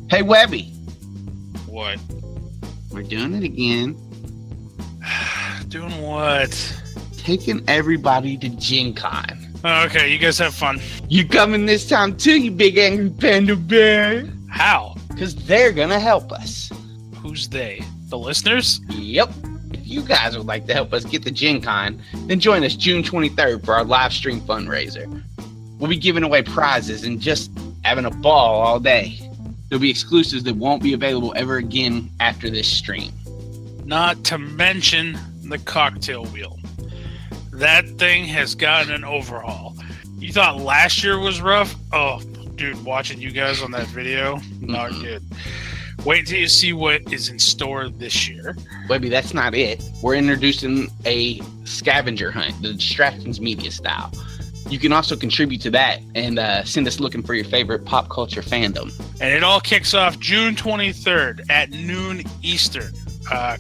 Hey, Webby. What? We're doing it again. Doing what? Taking everybody to Gen Con. Okay, you guys have fun. You coming this time too, you big angry panda bear? How? Because they're going to help us. Who's they? The listeners? Yep. If you guys would like to help us get to Gen Con, then join us June 23rd for our live stream fundraiser. We'll be giving away prizes and just having a ball all day. There'll be exclusives that won't be available ever again after this stream. Not to mention the cocktail wheel. That thing has gotten an overhaul. You thought last year was rough? Oh, dude, watching you guys on that video, not good. Wait until you see what is in store this year. Webby, that's not it. We're introducing a scavenger hunt, the Distractions Media style. You can also contribute to that and send us looking for your favorite pop culture fandom. And it all kicks off June 23rd at noon Eastern.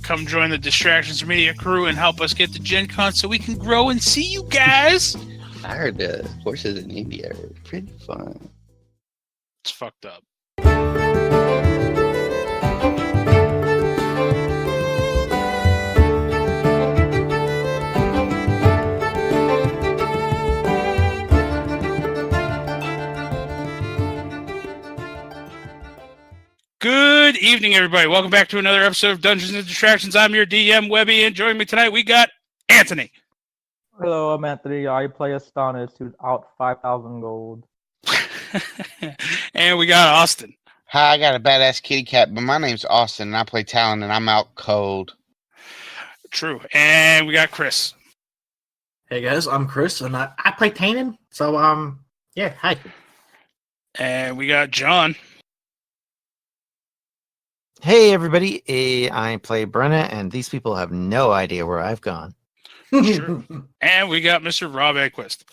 Come join the Distractions Media crew and help us get to Gen Con so we can grow and see you guys. I heard the horses in India are pretty fun. It's fucked up. Good evening, everybody. Welcome back to another episode of Dungeons and Distractions. I'm your DM, Webby, and joining me tonight, we got Anthony. Hello, I'm Anthony. I play Astonis, who's out 5,000 gold. And we got Austin. Hi, I got a badass kitty cat, but my name's Austin, and I play Talon, and I'm out cold. True. And we got Chris. Hey guys, I'm Chris, and I play Talon. So yeah, hi. And we got John. Hey everybody, I play Brenna, and these people have no idea where I've gone. Sure. And we got Mr. Rob Equist.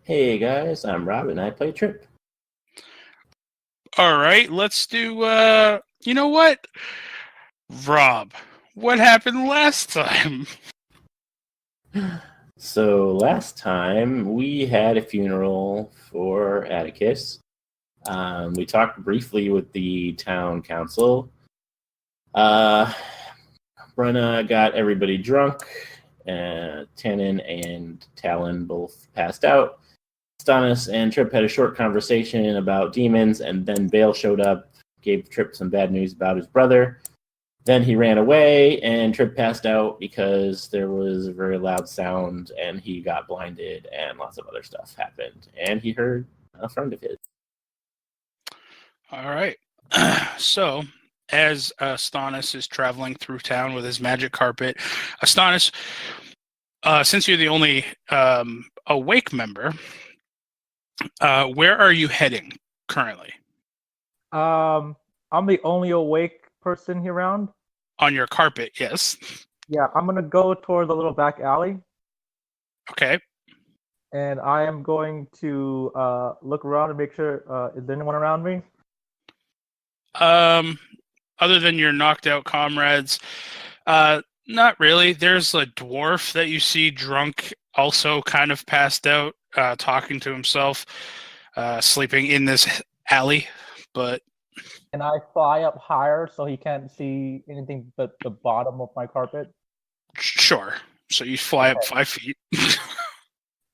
Hey guys, I'm Rob and I play Trip. All right, let's do, you know what? Rob, what happened last time? So last time we had a funeral for Atticus. We talked briefly with the town council. Brenna got everybody drunk. Tannen and Talon both passed out. Astonis and Trip had a short conversation about demons, and then Bale showed up, gave Trip some bad news about his brother. Then he ran away, and Trip passed out because there was a very loud sound, and he got blinded, and lots of other stuff happened. And he heard a friend of his. All right. So, as Astonis is traveling through town with his magic carpet, Astonis, since you're the only awake member, where are you heading currently? I'm the only awake person here around. On your carpet, yes. Yeah, I'm gonna go toward the little back alley, Okay. and I am going to look around and make sure is there anyone around me? Other than your knocked out comrades, not really. There's a dwarf that you see drunk, also kind of passed out, talking to himself, sleeping in this alley. But And I fly up higher so he can't see anything but the bottom of my carpet. sure. So you fly up 5 feet.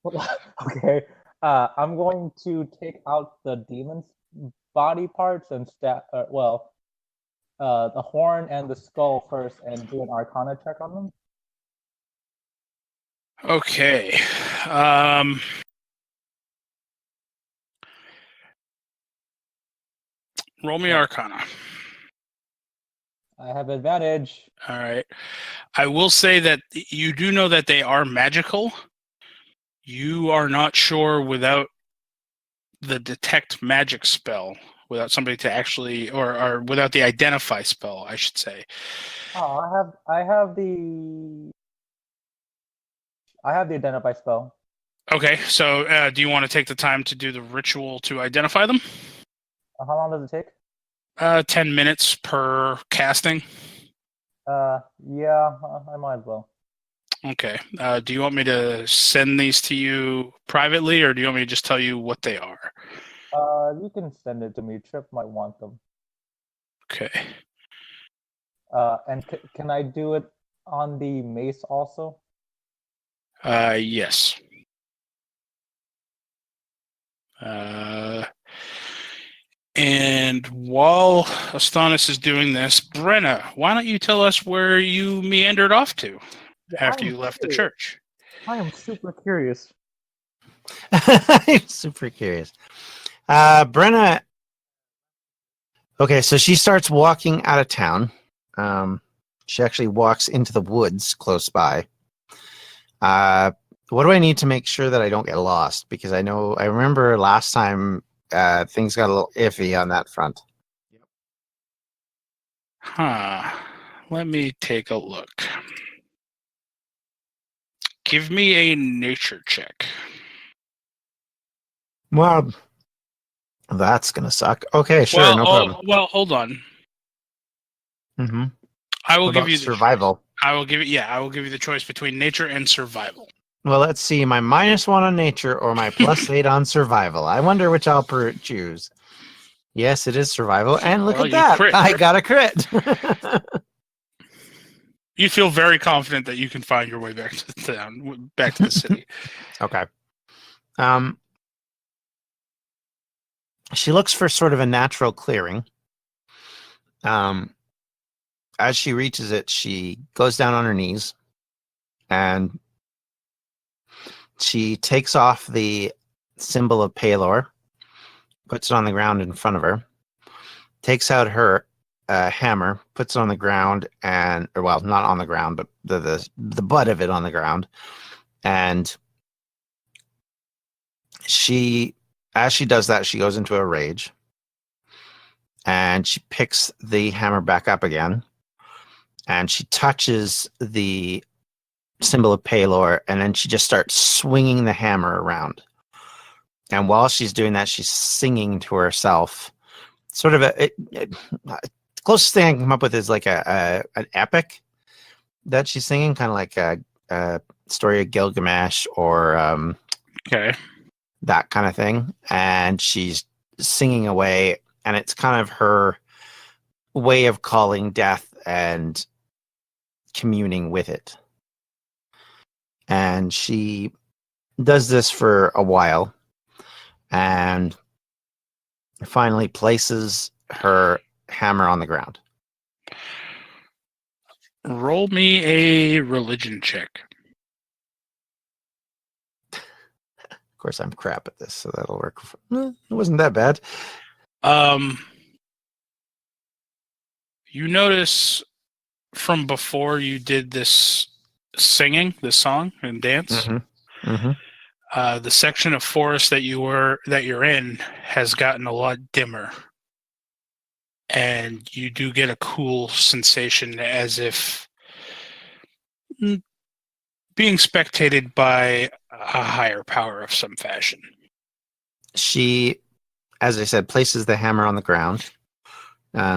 Okay. I'm going to take out the demon's body parts and the horn and the skull first, and do an Arcana check on them. Okay. Roll me Arcana. I have advantage. All right. I will say that you do know that they are magical. You are not sure without the detect magic spell, without somebody to actually, or without the identify spell, I should say. Oh, I have the identify spell. Okay, so do you want to take the time to do the ritual to identify them? How long does it take? 10 minutes per casting. Yeah, I might as well. Okay. Do you want me to send these to you privately, or do you want me to just tell you what they are? You can send it to me. Trip might want them. Okay. And can I do it on the mace also? Yes. And while Astonis is doing this, Brenna, why don't you tell us where you meandered off to after you left the church? I am super curious. I'm super curious. Brenna. Okay, so she starts walking out of town. She actually walks into the woods close by. What do I need to make sure that I don't get lost? Because I remember last time things got a little iffy on that front. Huh. Let me take a look. Give me a nature check. Well, that's gonna suck. Okay, sure, no problem. Well, hold on. Mm-hmm. I will What give about you survival. I will give you the choice between nature and survival. Well, let's see. My -1 on nature or my +8 on survival. I wonder which I'll choose. Yes, it is survival. And look Well, at you that. crit. I got a crit. You feel very confident that you can find your way back to the town, back to the city. Okay. She looks for sort of a natural clearing. As she reaches it, she goes down on her knees and she takes off the symbol of Palor, puts it on the ground in front of her, takes out her hammer, puts it on the ground, well, not on the ground, but the butt of it on the ground. And as she does that, she goes into a rage. And she picks the hammer back up again. And she touches the symbol of Palor, and then she just starts swinging the hammer around. And while she's doing that, she's singing to herself. Sort of the closest thing I can come up with is like an epic that she's singing, kind of like a story of Gilgamesh or Okay. that kind of thing. And she's singing away, and it's kind of her way of calling death and communing with it. And she does this for a while and finally places her hammer on the ground. Roll me a religion check. Of course, I'm crap at this, so that'll work. It wasn't that bad. You notice from before you did this singing, this song and dance, the section of forest that you're in has gotten a lot dimmer, and you do get a cool sensation as if being spectated by a higher power of some fashion. She, as I said, places the hammer on the ground.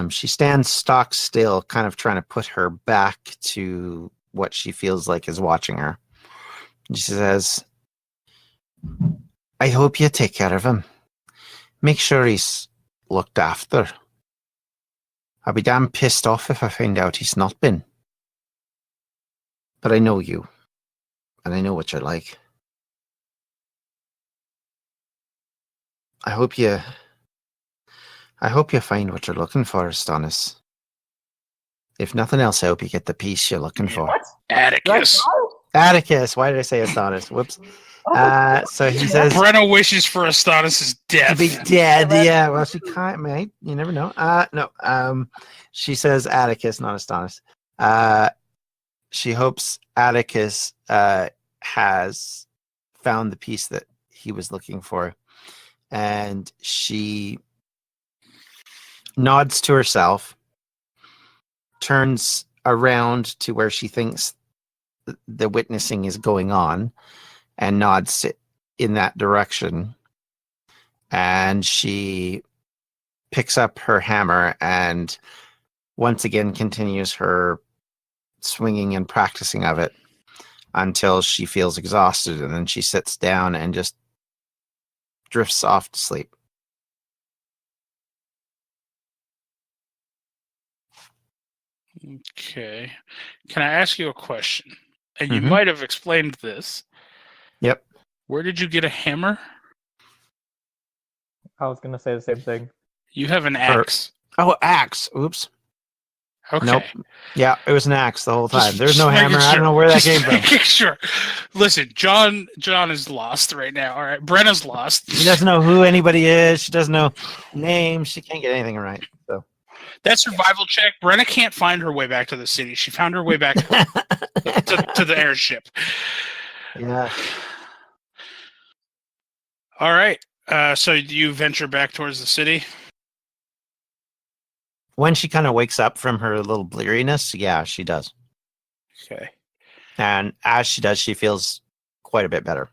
She stands stock still, kind of trying to put her back to what she feels like is watching her. She says, I hope you take care of him. Make sure he's looked after. I'll be damn pissed off if I find out he's not been. But I know you, and I know what you're like. I hope you find what you're looking for, Astonis. If nothing else, I hope you get the piece you're looking for. What? Atticus. Atticus. Why did I say Astonis? Whoops. So he says, Brenna wishes for Astonis' death. to be dead. Yeah, well, she can't, mate. You never know. No. She says Atticus, not Astonis. She hopes Atticus has found the piece that he was looking for. And she nods to herself, turns around to where she thinks the witnessing is going on, and nods in that direction. And she picks up her hammer and once again continues her swinging and practicing of it until she feels exhausted, and then she sits down and just drifts off to sleep. Okay. Can I ask you a question? And you Mhm. might have explained this. Yep. Where did you get a hammer? I was gonna say the same thing. You have an Her- axe. Oh, axe. Oops. Okay. Nope. Yeah, it was an axe the whole time. There's no making hammer. I don't sure. know where that Just came from. making sure. Listen, John is lost right now. All right, Brenna's lost. She doesn't know who anybody is. She doesn't know names. She can't get anything right. So That survival check. Brenna can't find her way back to the city. She found her way back to the airship. yeah. All right. So you venture back towards the city. When she kind of wakes up from her little bleariness, yeah, she does. Okay. And as she does, she feels quite a bit better.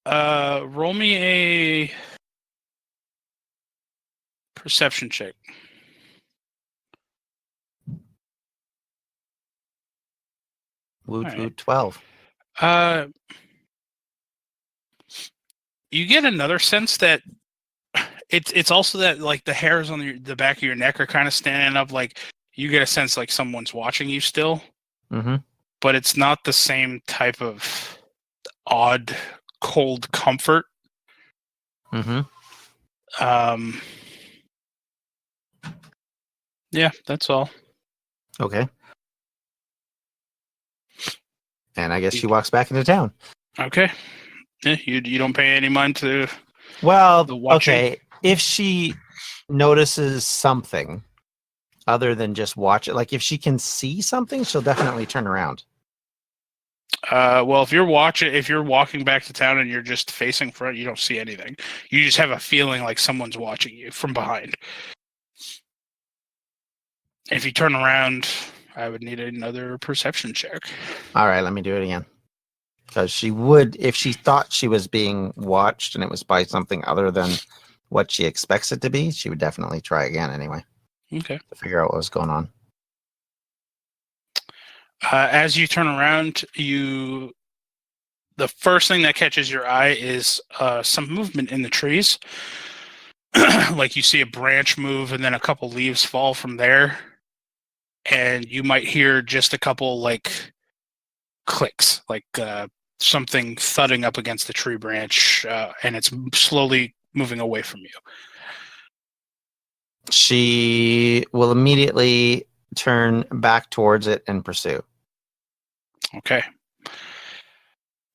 Roll me a perception check. Woot All right. woot 12. You get another sense that it's also that like the hairs on the back of your neck are kind of standing up. Like you get a sense like someone's watching you still, Mm-hmm. but it's not the same type of odd cold comfort. Mm-hmm. Yeah, that's all. Okay. And I guess she walks back into town. Okay. Yeah, you don't pay any mind to Well, the watching. okay. If she notices something other than just watch it, like if she can see something, she'll definitely turn around. Well, if you're walking back to town and you're just facing front, you don't see anything. You just have a feeling like someone's watching you from behind. If you turn around, I would need another perception check. All right, let me do it again. Because she would, if she thought she was being watched and it was by something other than what she expects it to be, she would definitely try again anyway Okay. to figure out what was going on. As you turn around, the first thing that catches your eye is some movement in the trees. Like you see a branch move and then a couple leaves fall from there. And you might hear just a couple like clicks, like something thudding up against the tree branch, and it's slowly moving away from you. She will immediately turn back towards it and pursue. Okay.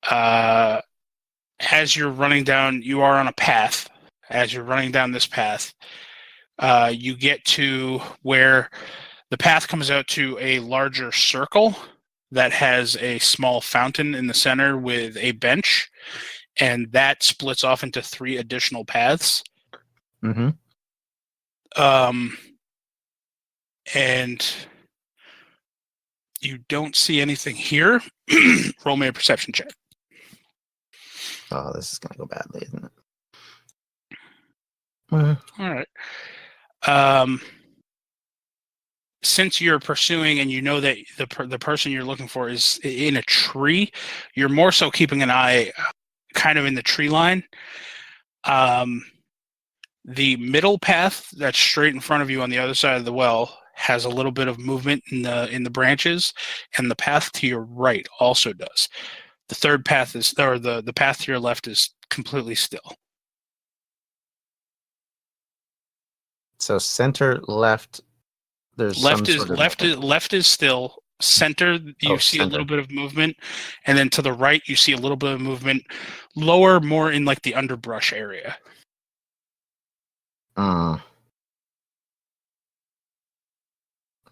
As you're running down, you are on a path. As you're running down this path, you get to where the path comes out to a larger circle that has a small fountain in the center with a bench, and that splits off into 3 additional paths. Mm-hmm. And you don't see anything here. Roll me a perception check. Oh, this is going to go badly, isn't it? All right. Since you're pursuing and you know that the person you're looking for is in a tree, you're more so keeping an eye kind of in the tree line. The middle path that's straight in front of you on the other side of the well has a little bit of movement in the branches, and the path to your right also does. The third path the path to your left is completely still. So center, left, there's Left some is sort of... left is still. Center, you see center. a little bit of movement, and then to the right, you see a little bit of movement. Lower, more in like the underbrush area.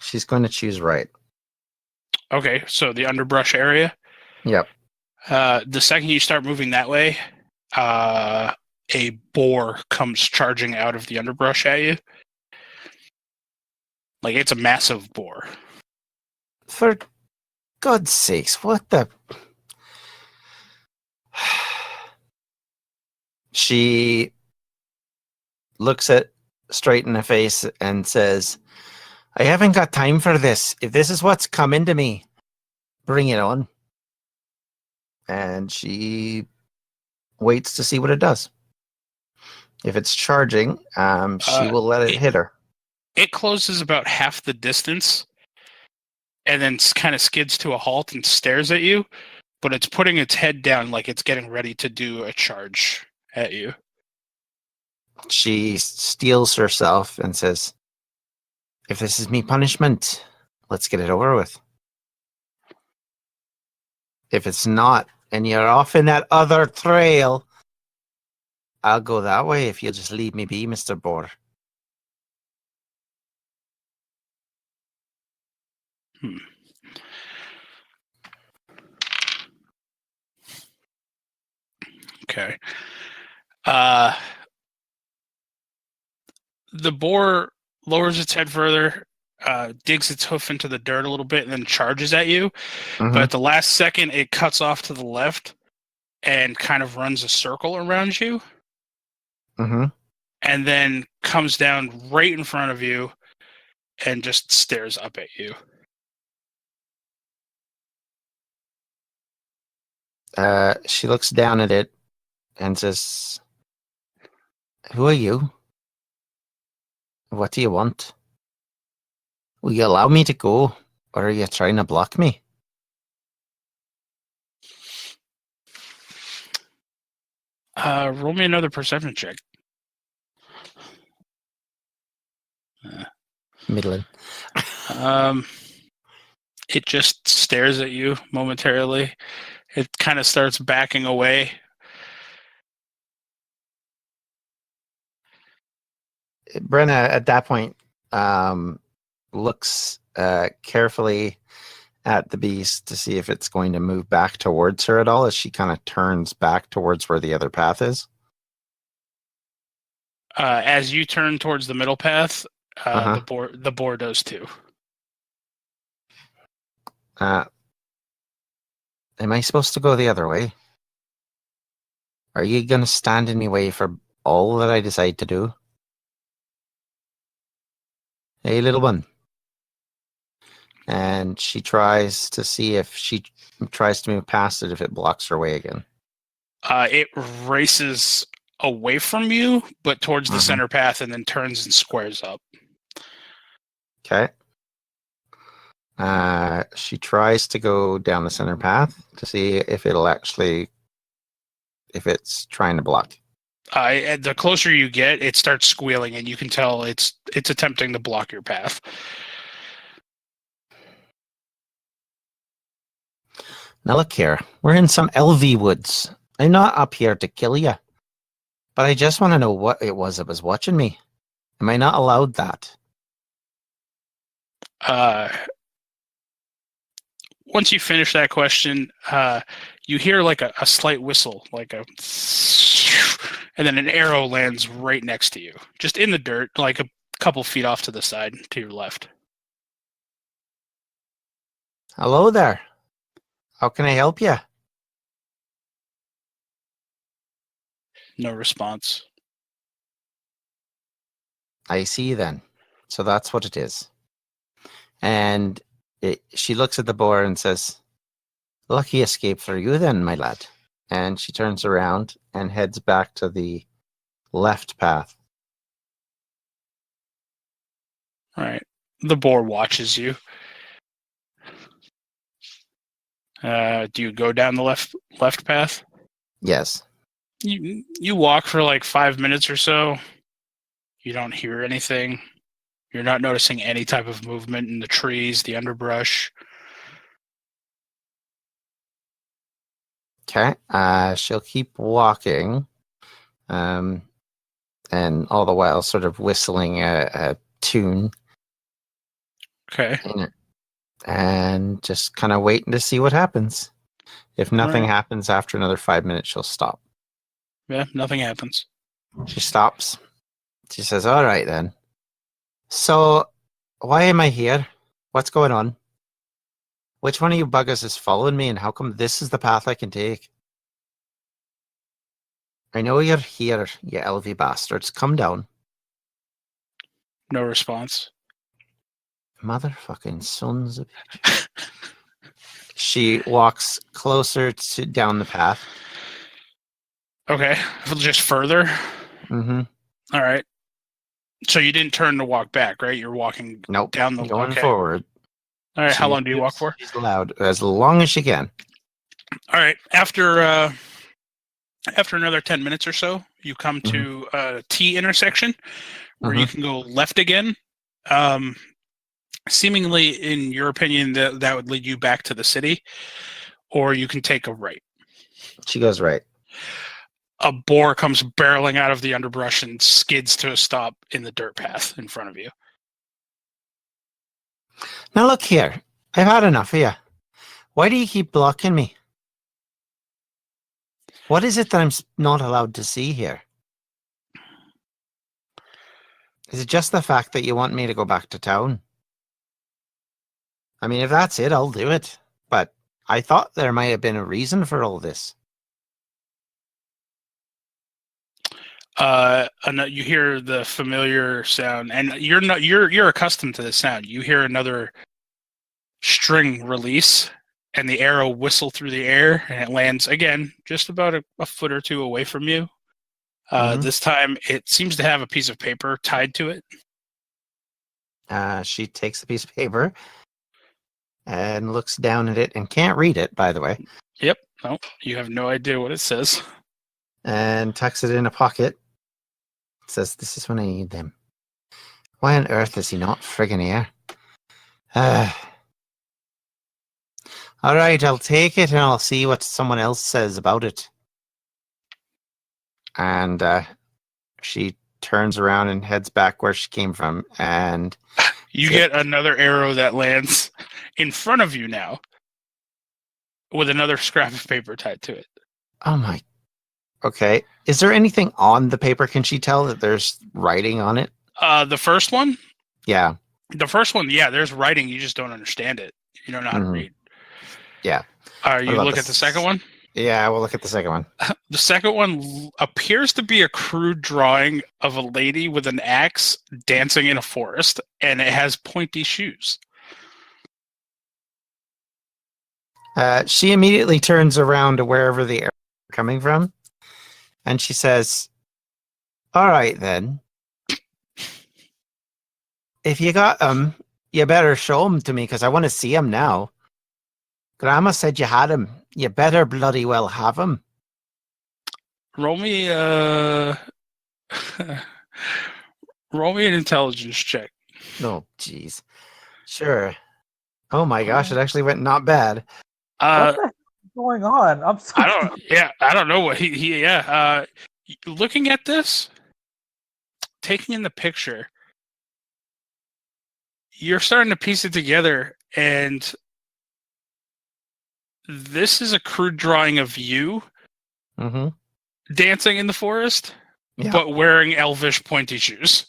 She's going to choose right. Okay, so the underbrush area. Yep. The second you start moving that way, a boar comes charging out of the underbrush at you. Like it's a massive boar. For God's sakes, what the... She looks it straight in the face and says, I haven't got time for this. If this is what's coming to me, bring it on. And she waits to see what it does. If it's charging, she will let it hit her. It closes about half the distance, and then kind of skids to a halt and stares at you, but it's putting its head down like it's getting ready to do a charge at you. She steels herself and says, "If this is me punishment, let's get it over with. If it's not, and you're off in that other trail, I'll go that way if you'll just leave me be, Mr. Boar." Okay. The boar lowers its head further, digs its hoof into the dirt a little bit, and then charges at you. Mhm. But at the last second, it cuts off to the left and kind of runs a circle around you, Mm-hmm. and then comes down right in front of you and just stares up at you. She looks down at it and says, "Who are you? What do you want? Will you allow me to go, or are you trying to block me?" Roll me another perception check. Middling. It just stares at you momentarily. It kind of starts backing away. Brenna, at that point, looks carefully at the beast to see if it's going to move back towards her at all as she kind of turns back towards where the other path is. As you turn towards the middle path, Uh-huh. the boar does too. Am I supposed to go the other way? Are you going to stand in my way for all that I decide to do? Hey, little one. And she tries to see if she tries to move past it if it blocks her way again. It races away from you, but towards the Mhm. center path, and then turns and squares up. Okay. She tries to go down the center path to see if it's trying to block. The closer you get, it starts squealing, and you can tell it's attempting to block your path. Now look here, we're in some LV woods. I'm not up here to kill you, but I just want to know what it was that was watching me. Am I not allowed that? Once you finish that question, you hear like a slight whistle, like a, and then an arrow lands right next to you, just in the dirt, like a couple feet off to the side to your left. Hello there. How can I help you? No response. I see then. So that's what it is. And she looks at the boar and says, "Lucky escape for you then, my lad." And she turns around and heads back to the left path. All right. The boar watches you. Do you go down the left path? Yes. You walk for like 5 minutes or so. You don't hear anything. You're not noticing any type of movement in the trees, the underbrush. Okay. She'll keep walking, and all the while sort of whistling a tune, Okay. and just kind of waiting to see what happens. If nothing Alright. happens after another 5 minutes, she'll stop. Yeah, nothing happens. She stops. She says, "All right then. So, why am I here? What's going on? Which one of you buggers is following me, and how come this is the path I can take? I know you're here, you LV bastards. Come down." No response. Motherfucking sons of bitches. She walks closer to down the path. Okay. Just further? Mm-hmm. All right. So you didn't turn to walk back, right? You're walking Nope. down the Going okay. forward. All right, how long do you walk for? She's allowed as long as she can. All right, after another 10 minutes or so, you come to a T intersection where you can go left again. Seemingly, in your opinion, that would lead you back to the city, or you can take a right. She goes right. A boar comes barreling out of the underbrush and skids to a stop in the dirt path in front of you. Now look here. I've had enough of you. Why do you keep blocking me? What is it that I'm not allowed to see here? Is it just the fact that you want me to go back to town? I mean, if that's it, I'll do it. But I thought there might have been a reason for all this. You hear the familiar sound, and you're accustomed to this sound. You hear another string release, and the arrow whistle through the air, and it lands again just about a foot or two away from you. This time, it seems to have a piece of paper tied to it. She takes the piece of paper and looks down at it and can't read it, by the way. Yep. No, you have no idea what it says. And tucks it in a pocket. It says, "This is when I need them." Why on earth is he not friggin' here? All right, I'll take it and I'll see what someone else says about it. And she turns around and heads back where she came from. And you get another arrow that lands in front of you now with another scrap of paper tied to it. Oh my. Okay. Is there anything on the paper? Can she tell that there's writing on it? The first one? Yeah. The first one, yeah, there's writing. You just don't understand it. You don't know how to read. Yeah. You look at the second one? Yeah, we'll look at the second one. The second one appears to be a crude drawing of a lady with an axe dancing in a forest, and it has pointy shoes. She immediately turns around to wherever the arrows are coming from, and she says, "All right, then. If you got them, you better show them to me, because I want to see them now. Grandma said you had them. You better bloody well have them." Roll me roll me an intelligence check. Oh, jeez. Sure. Oh my gosh, it actually went not bad. What the heck is going on? I'm sorry. I don't know what looking at this, taking in the picture, you're starting to piece it together, and this is a crude drawing of you dancing in the forest, but wearing elvish pointy shoes.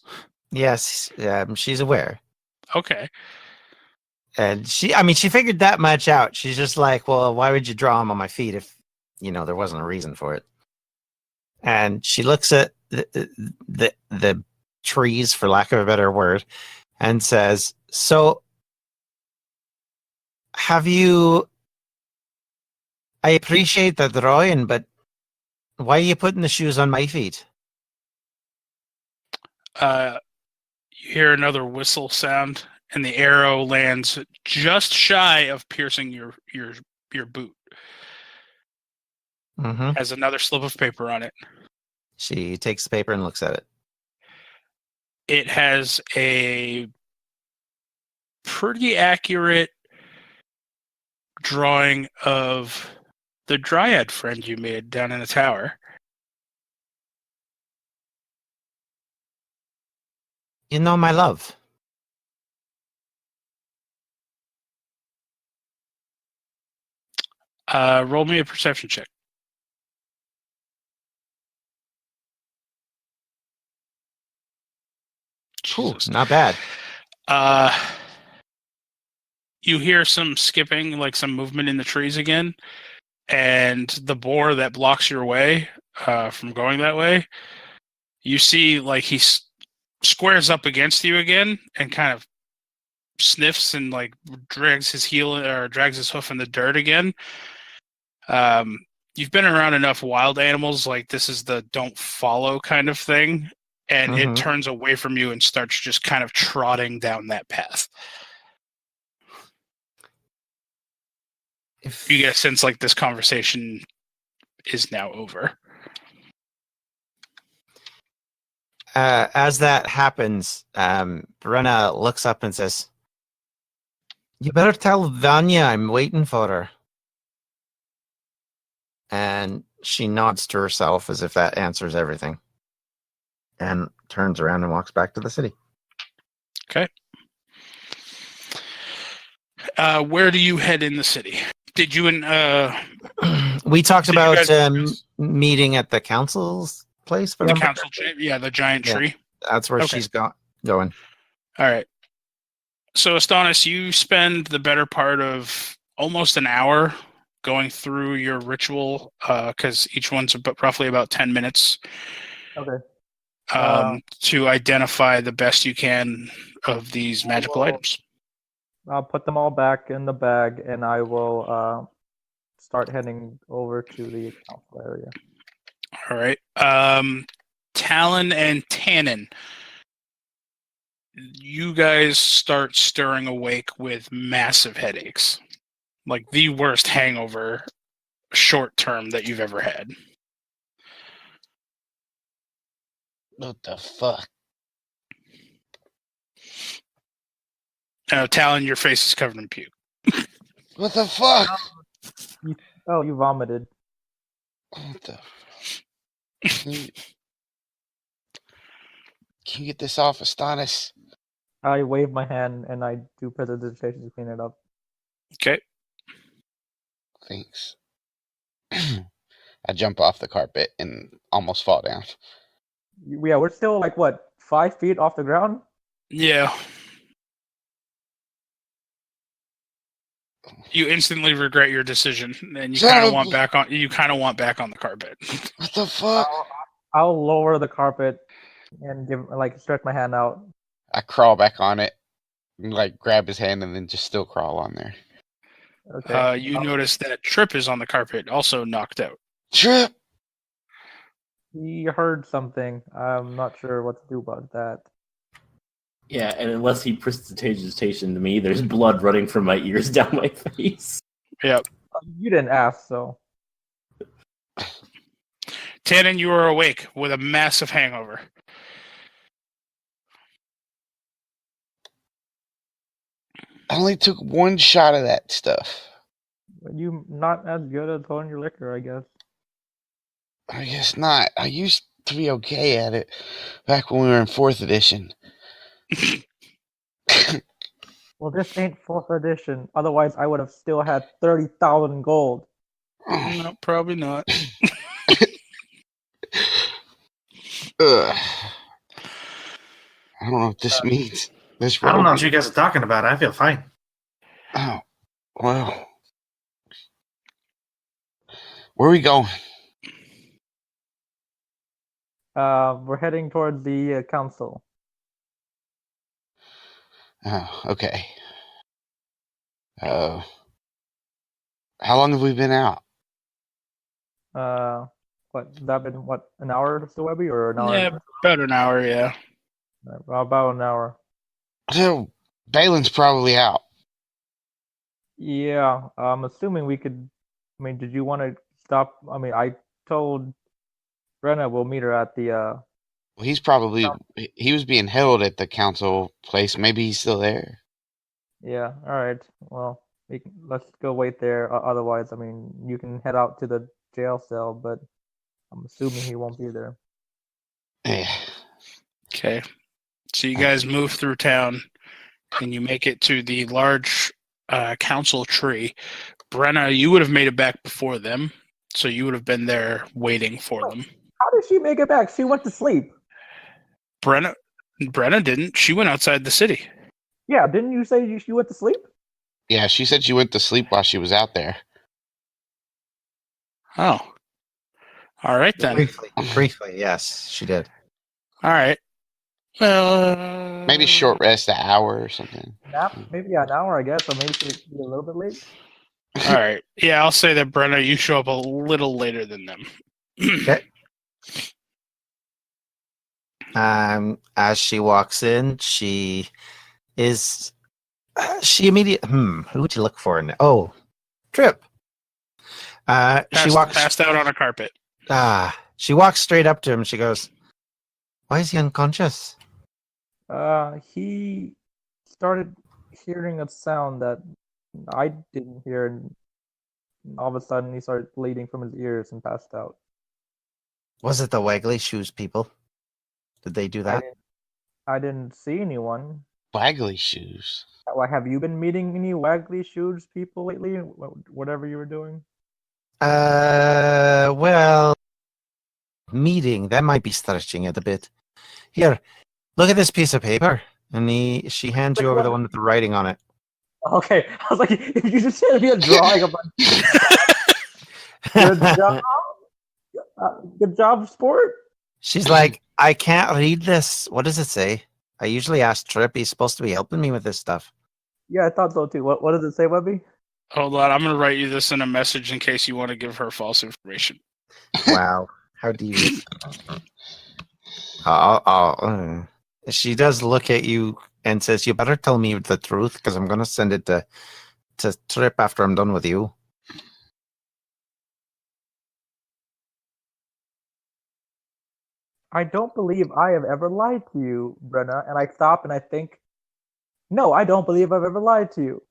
Yes, she's aware. Okay. And she figured that much out. She's just like, well, why would you draw them on my feet if, there wasn't a reason for it? And she looks at the trees, for lack of a better word, and says, "So, have you... I appreciate the drawing, but why are you putting the shoes on my feet?" You hear another whistle sound, and the arrow lands just shy of piercing your boot. Has another slip of paper on it. She takes the paper and looks at it. It has a pretty accurate drawing of the dryad friend you made down in the tower. My love. Roll me a perception check. Cool, not bad. You hear some skipping, like some movement in the trees again, and the boar that blocks your way from going that way, you see like he squares up against you again and kind of sniffs and like drags his hoof in the dirt again. You've been around enough wild animals, like this is the don't follow kind of thing, and it turns away from you and starts just kind of trotting down that path. If You guys sense like this conversation is now over. As that happens, Brenna looks up and says, "You better tell Vanya I'm waiting for her." And she nods to herself as if that answers everything, and turns around and walks back to the city. Where do you head in the city? Did you and We talked Did you about guys discuss- meeting at the council's place. the council tree? Yeah, the giant Yeah. tree. That's where Okay. she's going. All right. So, Astonis, you spend the better part of almost an hour going through your ritual, because each one's roughly about 10 minutes, Okay. to identify the best you can of these magical items. I'll put them all back in the bag, and I will start heading over to the council area. All right. Talon and Tannen, you guys start stirring awake with massive headaches. Like the worst hangover short term that you've ever had. What the fuck? Talon, your face is covered in puke. What the fuck? You vomited. What the? Can you get this off, Astonis? I wave my hand and I do prestidigitation to clean it up. Okay. Thanks. I jump off the carpet and almost fall down. Yeah, we're still like what, 5 feet off the ground? Yeah. You instantly regret your decision, and you Son kind of of a- want back on. You kind of want back on the carpet. What the fuck? I'll lower the carpet and stretch my hand out. I crawl back on it, and, grab his hand, and then just still crawl on there. Okay. You notice that Trip is on the carpet, also knocked out. Trip. He heard something. I'm not sure what to do about that. Yeah, and unless he prestidigitation to me, there's blood running from my ears down my face. Yep. You didn't ask, so. Tannen, you are awake with a massive hangover. I only took one shot of that stuff. You not as good at throwing your liquor, I guess. I guess not. I used to be okay at it back when we were in 4th edition. Well, this ain't 4th edition. Otherwise, I would have still had 30,000 gold. No, probably not. Ugh. I don't know what this means. This I don't know robe- what you guys are talking about. I feel fine. Oh, well. Where are we going? We're heading towards the council. Oh, okay. How long have we been out? That been an hour or so, Webby, or an hour? Yeah, about an hour. Yeah. About an hour. So, Balin's probably out. Yeah, I'm assuming we could. I mean, did you want to stop? I mean, I told Brenna we'll meet her at the. Well, he's probably he was being held at the council place. Maybe he's still there. Yeah. All right. Well, let's go wait there. Otherwise, I mean, you can head out to the jail cell, but I'm assuming he won't be there. Yeah. Okay. So you guys move through town, and you make it to the large council tree. Brenna, you would have made it back before them, so you would have been there waiting for them. How did she make it back? She went to sleep. Brenna didn't. She went outside the city. Yeah, didn't you say she went to sleep? Yeah, she said she went to sleep while she was out there. Oh. All right then. Briefly, yes, she did. All right. Well, Maybe short rest, an hour or something. Nap? Maybe an hour, I guess, or maybe she'd be a little bit late. All right. Yeah, I'll say that, Brenna, you show up a little later than them. Okay. As she walks in, she immediately. Who would you look for? Oh, Trip. She walks. Passed out on a carpet. She walks straight up to him. She goes, "Why is he unconscious?" He started hearing a sound that I didn't hear, and all of a sudden he started bleeding from his ears and passed out. Was it the Waggly Shoes people? Did they do that? I didn't see anyone. Waggly shoes. Why, have you been meeting any Waggly Shoes people lately? Whatever you were doing. Well, meeting, that might be stretching it a bit. Here, look at this piece of paper. And she hands you over the one with the writing on it. Okay, I was like, if you just sent me a drawing of good job, good job, sport. She's like, I can't read this. What does it say? I usually ask Trip. He's supposed to be helping me with this stuff. Yeah, I thought so too. What does it say, Webby? Hold on, I'm going to write you this in a message in case you want to give her false information. Wow, how devious. She does look at you and says, "You better tell me the truth, because I'm going to send it to Trip after I'm done with you." I don't believe I have ever lied to you, Brenna. And I stop and I think, no, I don't believe I've ever lied to you.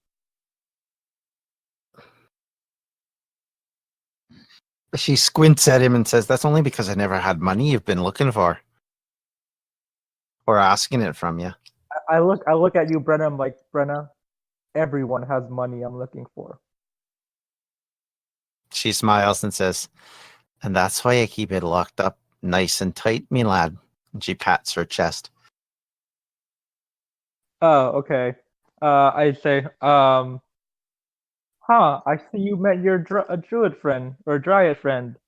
She squints at him and says, "That's only because I never had money you've been looking for. Or asking it from you." I look at you, Brenna. I'm like, Brenna, everyone has money I'm looking for. She smiles and says, "And that's why I keep it locked up nice and tight, me lad." And she pats her chest. Oh, okay. I say, I see you met your druid friend or dryad friend.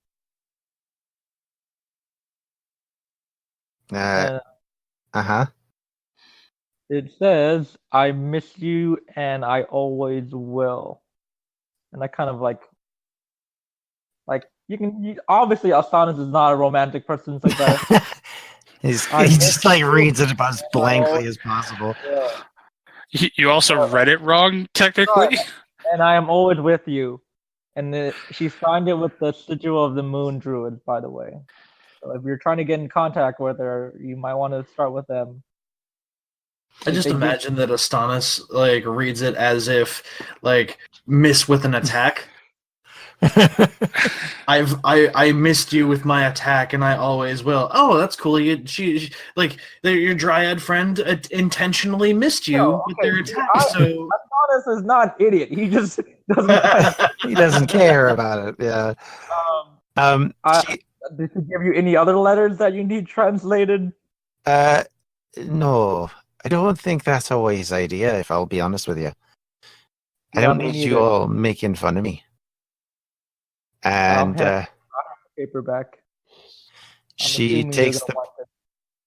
Uh-huh. It says, I miss you and I always will. And I kind of like obviously Astonis is not a romantic person like that. he just like reads it about as blankly as possible. Yeah. You also read it wrong, technically. And I am always with you. And she signed it with the sigil of the moon druids, by the way. So if you're trying to get in contact with her, you might want to start with them. I just imagine that Astonis like reads it as if like miss with an attack. I missed you with my attack, and I always will. Oh, that's cool. She like your dryad friend intentionally missed you with their attack. So Astonis is not an idiot. He just doesn't. He doesn't care about it. Yeah. Did she give you any other letters that you need translated? No, I don't think that's a wise idea. If I'll be honest with you, I don't need you all making fun of me. And paperback. She takes the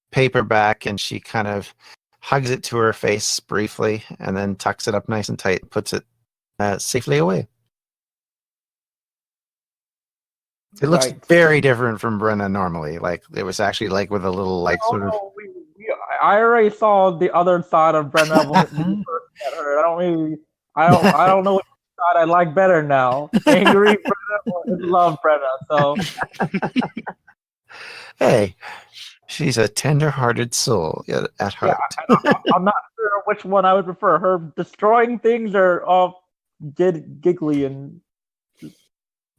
paperback and she kind of hugs it to her face briefly, and then tucks it up nice and tight and puts it safely away. It looks very different from Brenna normally. Like it was actually like with a little like sort of. I already saw the other side of Brenna when you first met her. I don't know which side I like better now. Angry Brenna or love Brenna. So hey, she's a tender-hearted soul at heart. Yeah, I'm not sure which one I would prefer. Her destroying things or all giggly and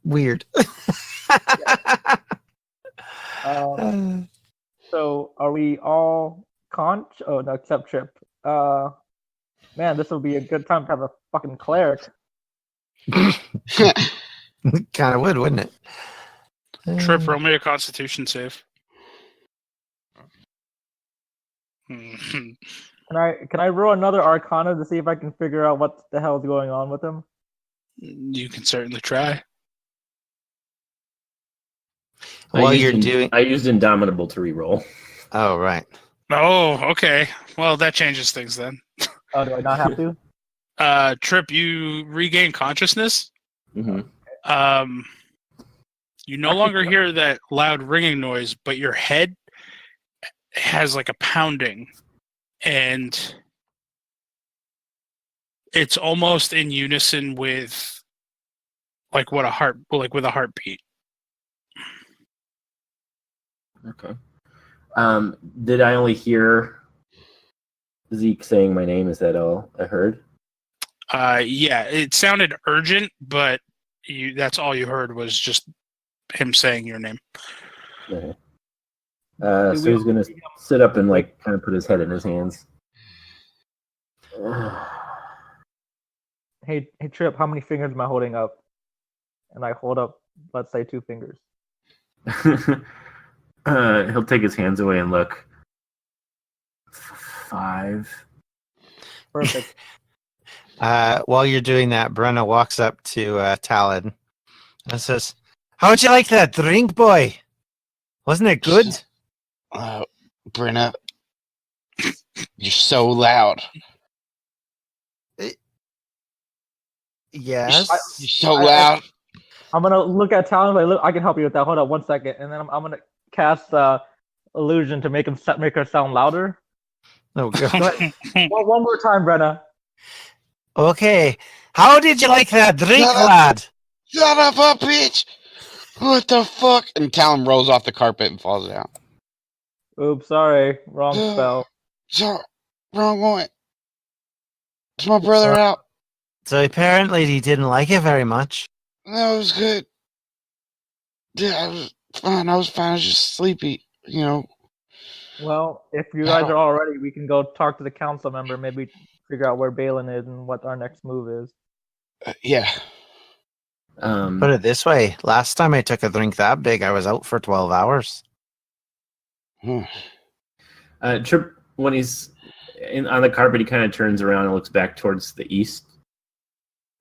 weird. So are we all conch? Oh no, except Trip. Man, this will be a good time to have a fucking cleric. Kind of would, wouldn't it? Trip, roll me a Constitution save. Can I roll another Arcana to see if I can figure out what the hell is going on with him? You can certainly try. While I used Indomitable to reroll. Oh, right. Oh, okay. Well, that changes things then. Oh, do I not have to? Trip, you regain consciousness. Mm-hmm. You no longer hear that loud ringing noise, but your head has like a pounding, and it's almost in unison with like with a heartbeat. Okay. Did I only hear Zeke saying my name? Is that all I heard? Yeah, it sounded urgent, but that's all you heard was just him saying your name. Okay. So he's gonna sit up and like kind of put his head in his hands. Hey, Trip, how many fingers am I holding up? And I hold up, let's say, 2 fingers. He'll take his hands away and look. 5. Perfect. While you're doing that, Brenna walks up to Talon and says, "How'd you like that drink, boy? Wasn't it good?" Brenna, you're so loud. Yes. You're so loud. I'm gonna look at Talon. Like, look, I can help you with that. Hold up 1 second, and then I'm gonna cast illusion to make her sound louder. Oh, God. One more time, Brenna. Okay. How did you like that drink, lad? Shut up, bitch! What the fuck? And Talon rolls off the carpet and falls down. Oops, sorry, wrong spell. Sorry, wrong one. Is my brother out? So apparently he didn't like it very much. No, it was good. Yeah, I was fine. I was just sleepy, you know. Well, if you guys are all ready, we can go talk to the council member. Maybe figure out where Balin is and what our next move is. Yeah. Put it this way. Last time I took a drink that big, I was out for 12 hours. Trip, when he's on the carpet, he kind of turns around and looks back towards the east.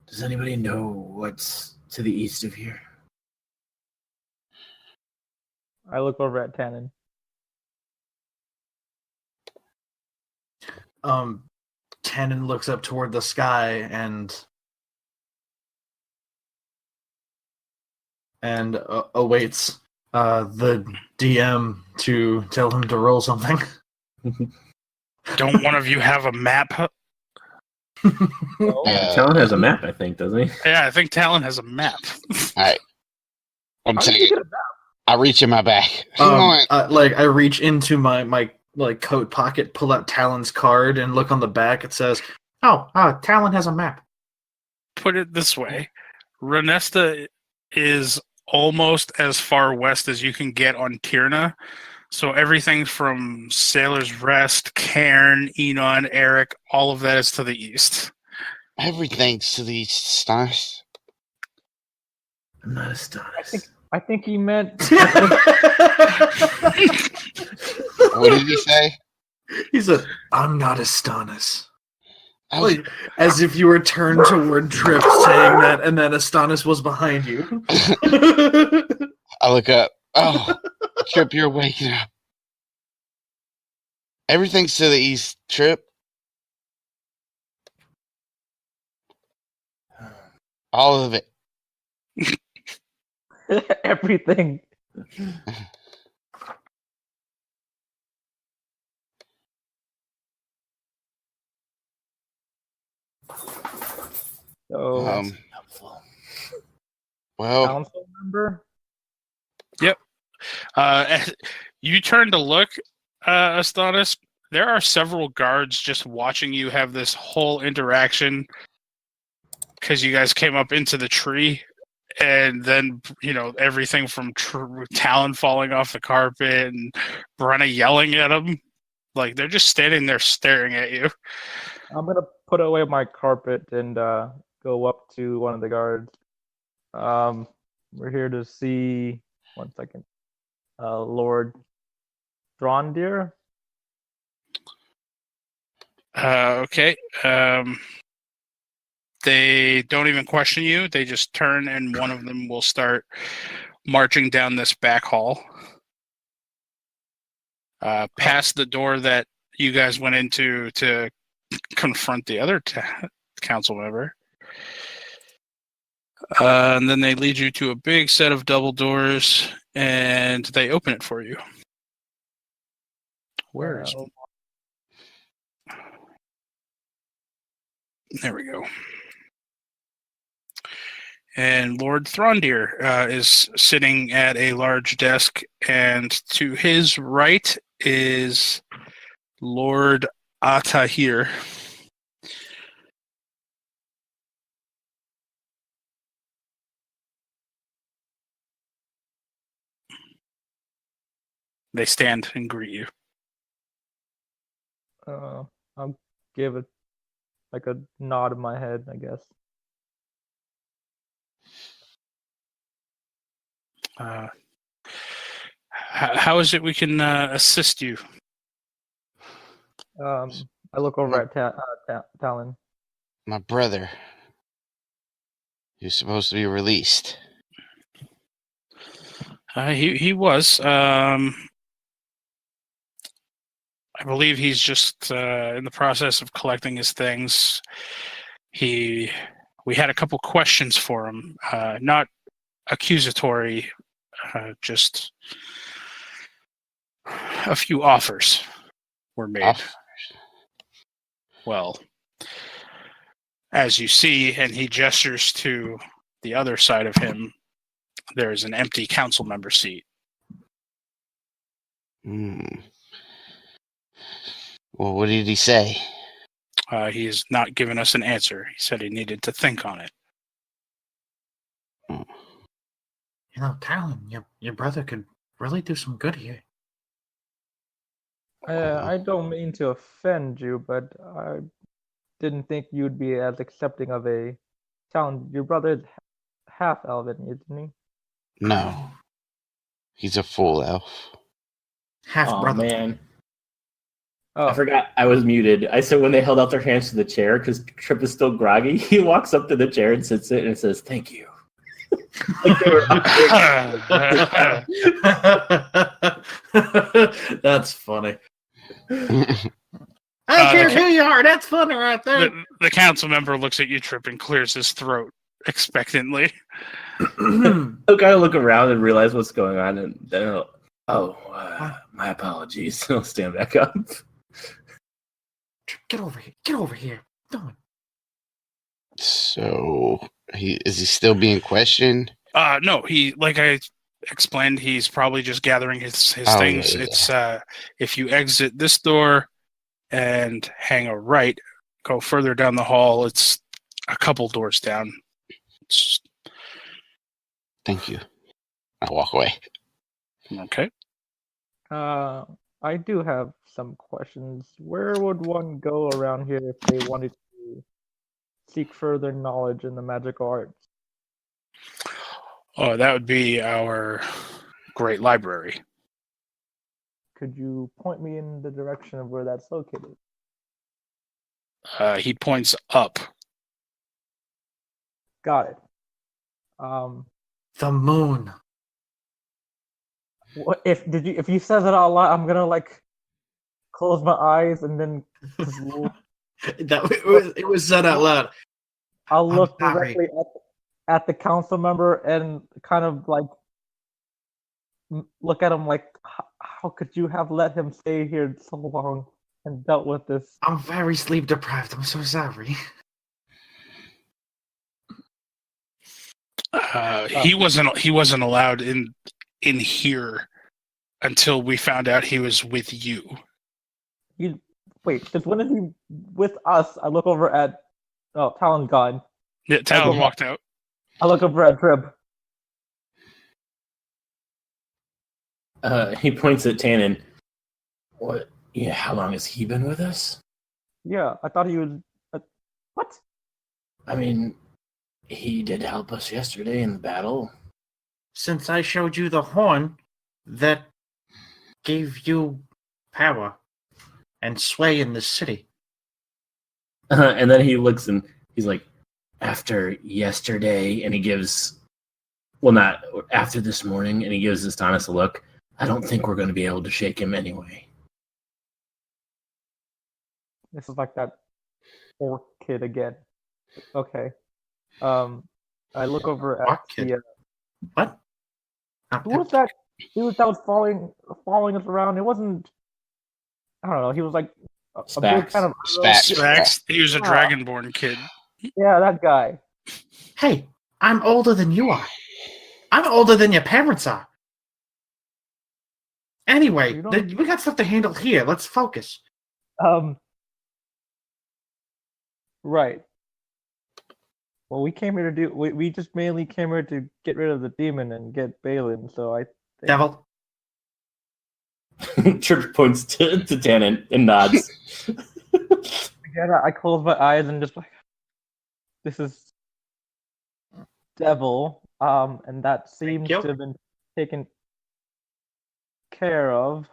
Does anybody know what's to the east of here? I look over at Tannen. Tannen looks up toward the sky and awaits the DM to tell him to roll something. Don't one of you have a map? Talon has a map, I think, doesn't he? Yeah, I think Talon has a map. All right. I'm saying I reach in my back. I reach into my coat pocket, pull out Talon's card, and look on the back. It says, Talon has a map. Put it this way. Renesta is almost as far west as you can get on Tierna. So everything from Sailor's Rest, Cairn, Enon, Eric, all of that is to the east. Everything's to the east, Astonis. I'm not astonished. I think he meant. What did he say? He said, "I'm not Astonis." Like, as if you were turned toward Trip saying that, and then Astonis was behind you. I look up. Oh, Trip, you're waking up. Everything's to the east, Trip. All of it. Everything. So, well, council member? Yep. You turn to look, Astonis. There are several guards just watching you have this whole interaction because you guys came up into the tree, and then everything from Talon falling off the carpet and Brenna yelling at him. Like they're just standing there staring at you. I'm gonna put away my carpet and go up to one of the guards. We're here to see. 1 second. Lord Drondir. Okay. They don't even question you. They just turn, and one of them will start marching down this back hall. Past the door that you guys went into to confront the other council member. And then they lead you to a big set of double doors, and they open it for you. Where is it? There we go. And Lord Throndir is sitting at a large desk, and to his right is Lord Atahir. They stand and greet you. I'll give it like a nod in my head, I guess. How is it we can assist you? I look over at Talon. My brother. He's supposed to be released. He was. I believe he's just in the process of collecting his things. We had a couple questions for him, not accusatory, just a few offers were made. Well, as you see, and he gestures to the other side of him, there is an empty council member seat. Well, what did he say? He has not given us an answer. He said he needed to think on it. You know, Talon, your brother could really do some good here. I don't mean to offend you, but I didn't think you'd be as accepting of a Talon. Your brother is half elven, isn't he? No. He's a full elf. Half Oh, brother. man. Oh, I forgot I was muted. I said when they held out their hands to the chair, because Trip is still groggy, he walks up to the chair and sits it and says, "Thank you." Like they were That's funny. I don't care who you are. That's funny right there. The council member looks at you, Trip, and clears his throat expectantly. I'll kind of look around and realize what's going on, and then my apologies. I'll stand back up. Get over here. Get over here. Don't. So, is he still being questioned? No, like I explained, he's probably just gathering his things. Yeah. It's if you exit this door and hang a right, go further down the hall, it's a couple doors down. Thank you. I walk away. Okay. I do have some questions. Where would one go around here if they wanted to seek further knowledge in the magical arts? Oh, that would be our great library. Could you point me in the direction of where that's located? He points up. Got it. The moon. What if you said that out loud, I'm gonna like close my eyes and then It was said out loud. I'll look I'm sorry. directly at the council member and kind of like look at him like, how could you have let him stay here so long and dealt with this? I'm very sleep deprived. I'm so sorry. He wasn't allowed in here until we found out he was with you. Wait, since when is he with us? I look over at Talon gone. Yeah, Talon walked out. I look over at Trib. He points at Tannen. What? Yeah, how long has he been with us? Yeah, I thought he was. What? I mean, he did help us yesterday in the battle. Since I showed you the horn that gave you power and sway in the city. And then he looks and he's like, after yesterday, and he gives, well, not after this morning, and he gives Astonis a look. I don't think we're going to be able to shake him anyway. This is like that orc kid again. Okay. I look over at Orc kid? What? who was that dude that was following us around? It wasn't. I don't know. He was like a big Spax. kind of Spax. Spax, he was a dragonborn kid. Yeah, that guy. Hey, I'm older than you are. I'm older than your parents are. Anyway, we got stuff to handle here. Let's focus. Right. Well, we came here to do. We just mainly came here to get rid of the demon and get Balin. So I think. Devil. Trip points to Talon and nods. Again, I close my eyes and just like, this is devil. And that seems to have been taken care of.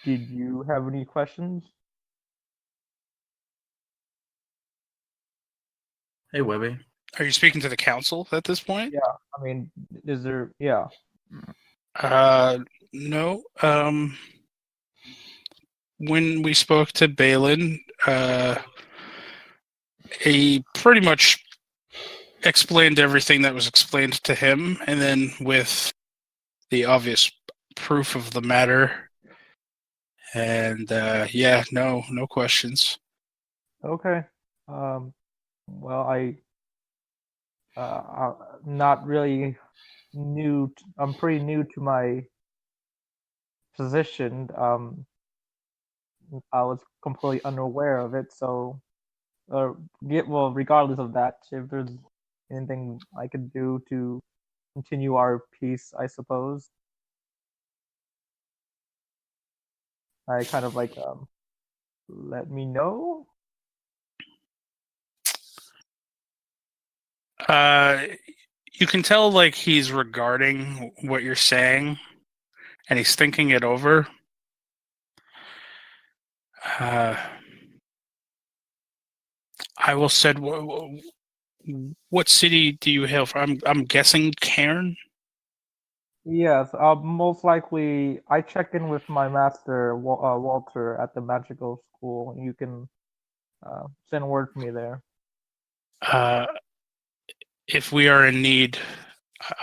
Did you have any questions? Hey, Webby. Are you speaking to the council at this point? Yeah. I mean, is there? Yeah. No. When we spoke to Balin, he pretty much explained everything that was explained to him, and then with the obvious proof of the matter, and no questions. Okay. Well, I'm not really new. I'm pretty new to my position. I was completely unaware of it. So, regardless of that, if there's anything I could do to continue our peace, I suppose. I kind of like let me know. You can tell like he's regarding what you're saying, and he's thinking it over. I will said, what city do you hail from? I'm guessing Cairn. Yes, most likely. I checked in with my master, Walter, at the magical school. You can send word for me there. If we are in need,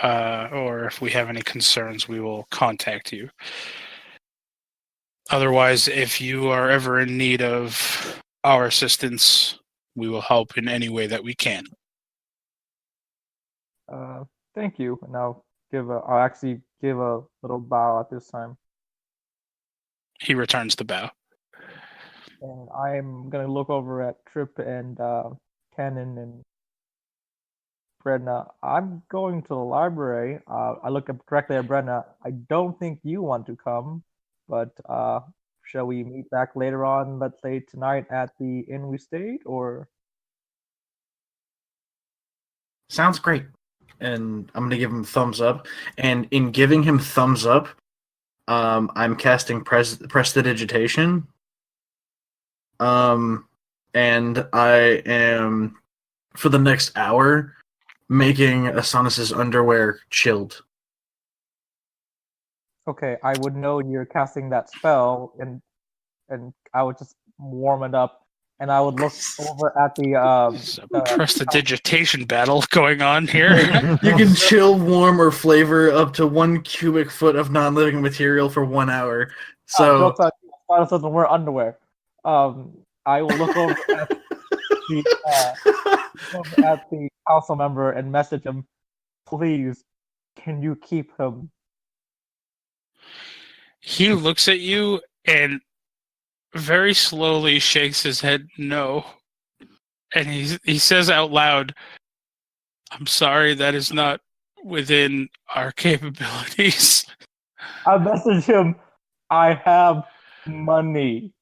or if we have any concerns, we will contact you. Otherwise, if you are ever in need of our assistance, we will help in any way that we can. Thank you. And I'll actually give a little bow at this time. He returns the bow. And I'm gonna look over at Trip and Cannon and Brenna. I'm going to the library. I look up directly at Brenna. I don't think you want to come, but shall we meet back later on, let's say tonight at the inn we stayed, or? Sounds great. And I'm going to give him thumbs up. And in giving him thumbs up, I'm casting Prestidigitation. And I am, for the next hour, making Astonis's underwear chilled. Okay, I would know you're casting that spell, and I would just warm it up, and I would look over at the Prestidigitation battle going on here. You can chill, warm, or flavor up to 1 cubic foot of non-living material for 1 hour. So Astonis doesn't wear underwear. I will look over at the council member and message him, please, can you keep him? He looks at you and very slowly shakes his head no. And he says out loud, I'm sorry, that is not within our capabilities. I message him, I have money.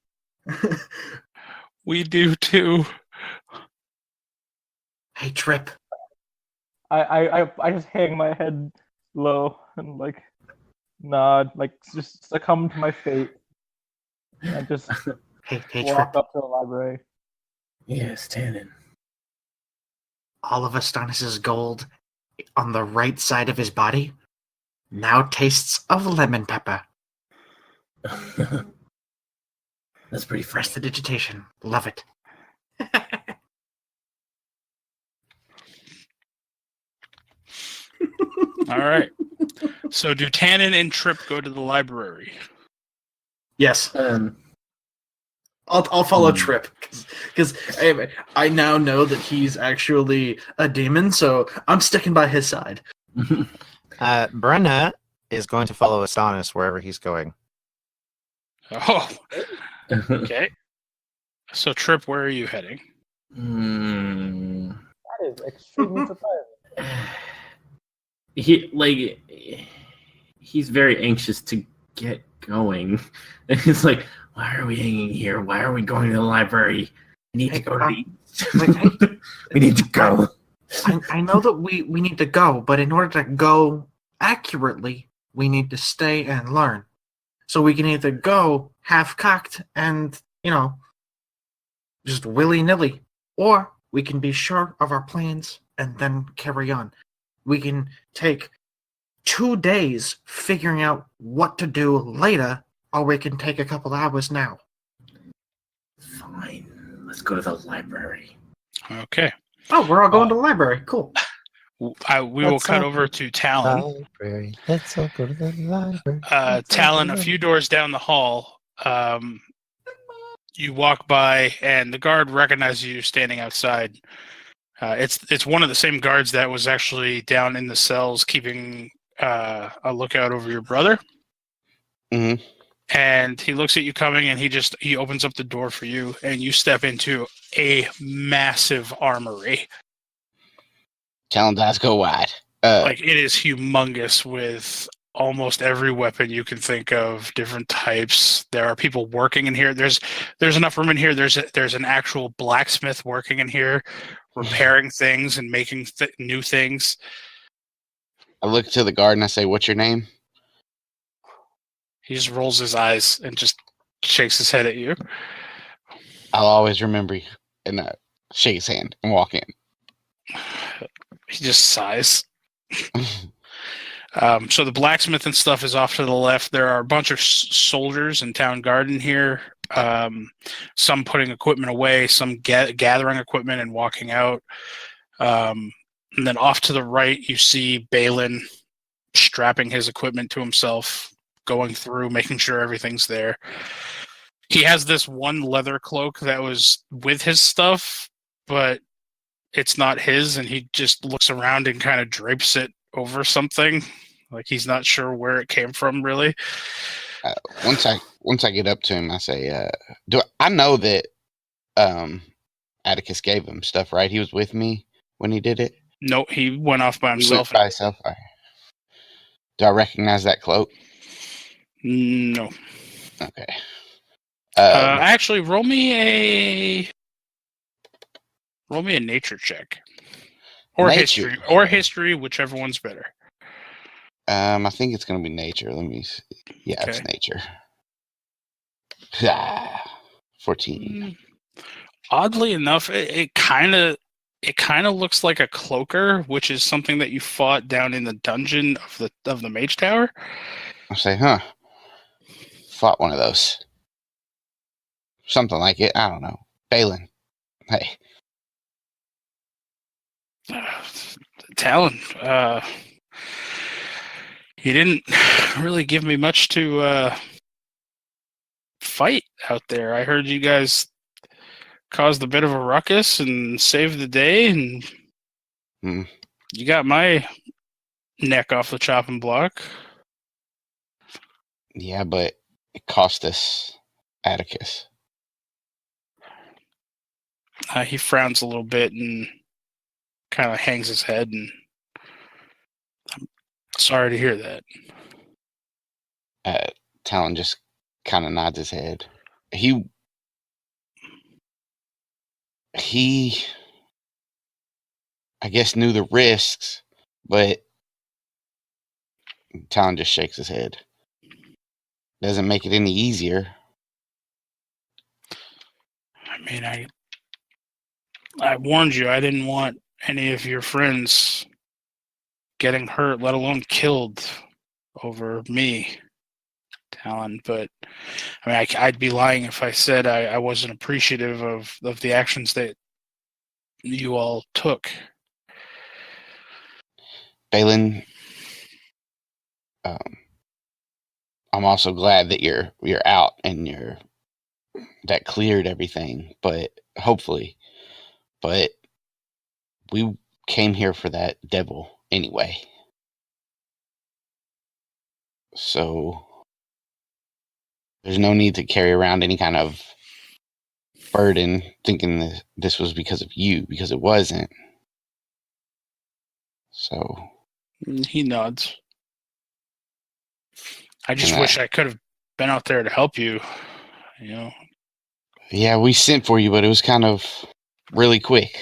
We do too. Hey, Trip. I just hang my head low and like nod, like just succumb to my fate. And just hey, walk Trip. up to the library. Yes, Talon. All of Astonis's gold on the right side of his body now tastes of lemon pepper. That's pretty fresh. Prestidigitation. Love it. All right. So do Tannen and Trip go to the library? Yes. I'll follow Trip because I now know that he's actually a demon, so I'm sticking by his side. Brenna is going to follow Astonis wherever he's going. Oh, okay. So, Trip, where are you heading? Mm, That is extremely surprising. he's very anxious to get going. It's like, why are we hanging here? Why are we going to the library? We need to go to the we need to go. I know that we need to go, but in order to go accurately, we need to stay and learn. So we can either go half-cocked and, just willy-nilly, or we can be sure of our plans and then carry on. We can take 2 days figuring out what to do later, or we can take a couple hours now. Fine. Let's go to the library. Okay. Oh, we're all going to the library. Cool. We will cut over to Talon. Library. Let's all go to the library. Talon, a few doors down the hall, you walk by, and the guard recognizes you standing outside. It's one of the same guards that was actually down in the cells keeping a lookout over your brother. Mm-hmm. And he looks at you coming, and he opens up the door for you, and you step into a massive armory. Talon's eyes go wide. Like, it is humongous with almost every weapon you can think of, different types. There are people working in here. There's enough room in here. There's an actual blacksmith working in here, repairing things and making new things. I look to the guard and I say, "What's your name?" He just rolls his eyes and just shakes his head at you. "I'll always remember you." And shake his hand and walk in. He just sighs. So the blacksmith and stuff is off to the left. There are a bunch of soldiers and town guard in here. Some putting equipment away, some gathering equipment and walking out. And then off to the right, you see Balin strapping his equipment to himself, going through, making sure everything's there. He has this one leather cloak that was with his stuff, but it's not his, and he just looks around and kind of drapes it over something. Like, he's not sure where it came from, really. Once I get up to him, I say, I know that Atticus gave him stuff, right? He was with me when he did it? No, he went off by himself. He went by himself. Right. Do I recognize that cloak? No. Okay. Actually, roll me a nature check. Or nature. history, whichever one's better. I think it's going to be nature. Let me see. Yeah, Okay. It's nature. 14. Oddly enough, it kind of looks like a cloaker, which is something that you fought down in the dungeon of the Mage Tower. I say, fought one of those. Something like it. I don't know. Balin. Hey. Talon, you didn't really give me much to fight out there. I heard you guys caused a bit of a ruckus and saved the day, and you got my neck off the chopping block. Yeah, but it cost us Atticus. He frowns a little bit and kind of hangs his head, and I'm sorry to hear that. Talon just kind of nods his head. He I guess knew the risks, but Talon just shakes his head. Doesn't make it any easier. I mean, I warned you. I didn't want any of your friends getting hurt, let alone killed over me, Talon. But I mean, I'd be lying if I said I wasn't appreciative of the actions that you all took. Balin, I'm also glad that you're out and that cleared everything, but hopefully. But we came here for that devil anyway. So there's no need to carry around any kind of burden thinking that this was because of you, because it wasn't. So He nods. I just And, wish I could have been out there to help you. You know, yeah, we sent for you, but it was kind of really quick.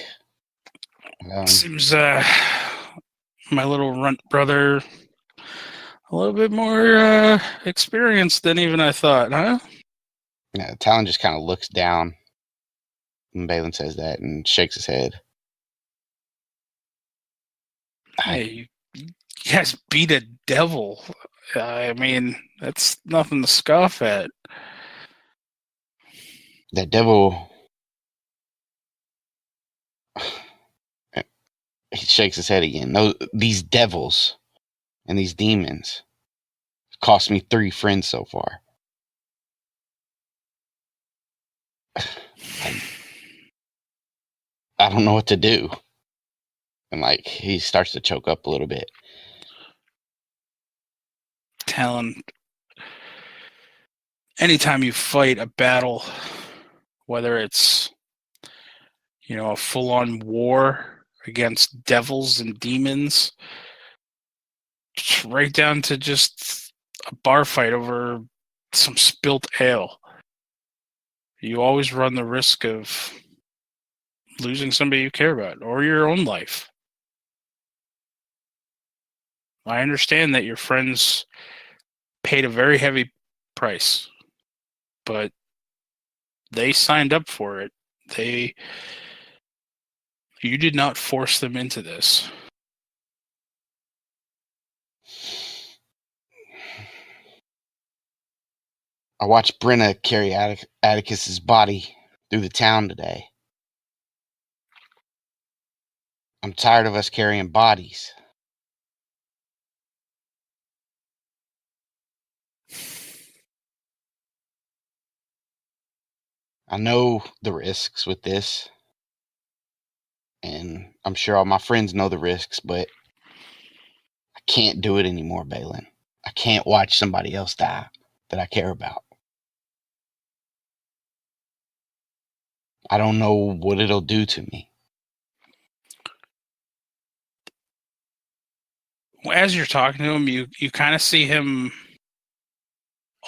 seems my little runt brother a little bit more experienced than even I thought, huh? Yeah, Talon just kind of looks down when Balin says that and shakes his head. Hey, you guys beat a devil. I mean, that's nothing to scoff at. That devil. He shakes his head again. These devils and these demons cost me 3 friends so far. I don't know what to do. And he starts to choke up a little bit. Talon, anytime you fight a battle, whether it's, a full-on war against devils and demons, right down to just a bar fight over some spilt ale, you always run the risk of losing somebody you care about or your own life. I understand that your friends paid a very heavy price, but they signed up for it. You did not force them into this. I watched Brenna carry Atticus's body through the town today. I'm tired of us carrying bodies. I know the risks with this, and I'm sure all my friends know the risks, but I can't do it anymore, Balin. I can't watch somebody else die that I care about. I don't know what it'll do to me. As you're talking to him, you kind of see him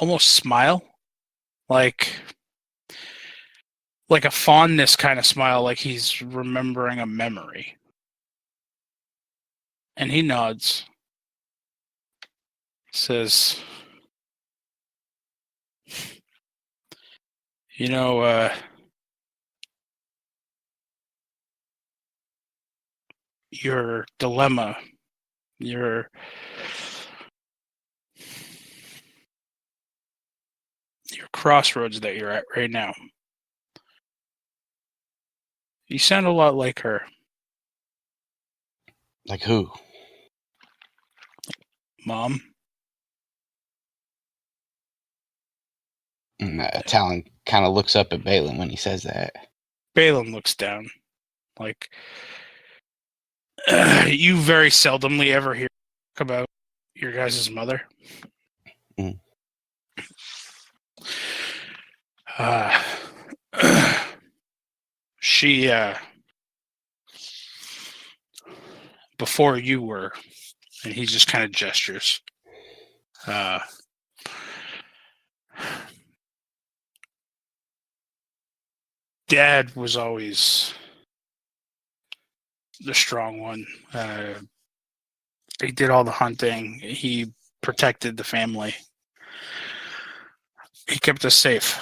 almost smile, like a fondness kind of smile, like he's remembering a memory. And he nods. Says, your dilemma, your crossroads that you're at right now. You sound a lot like her. Like who? Mom. And Talon kind of looks up at Balin when he says that. Balin looks down. You very seldomly ever hear about your guys' mother. Mm. She, before you were, and he just kind of gestures. Dad was always the strong one. He did all the hunting. He protected the family. He kept us safe.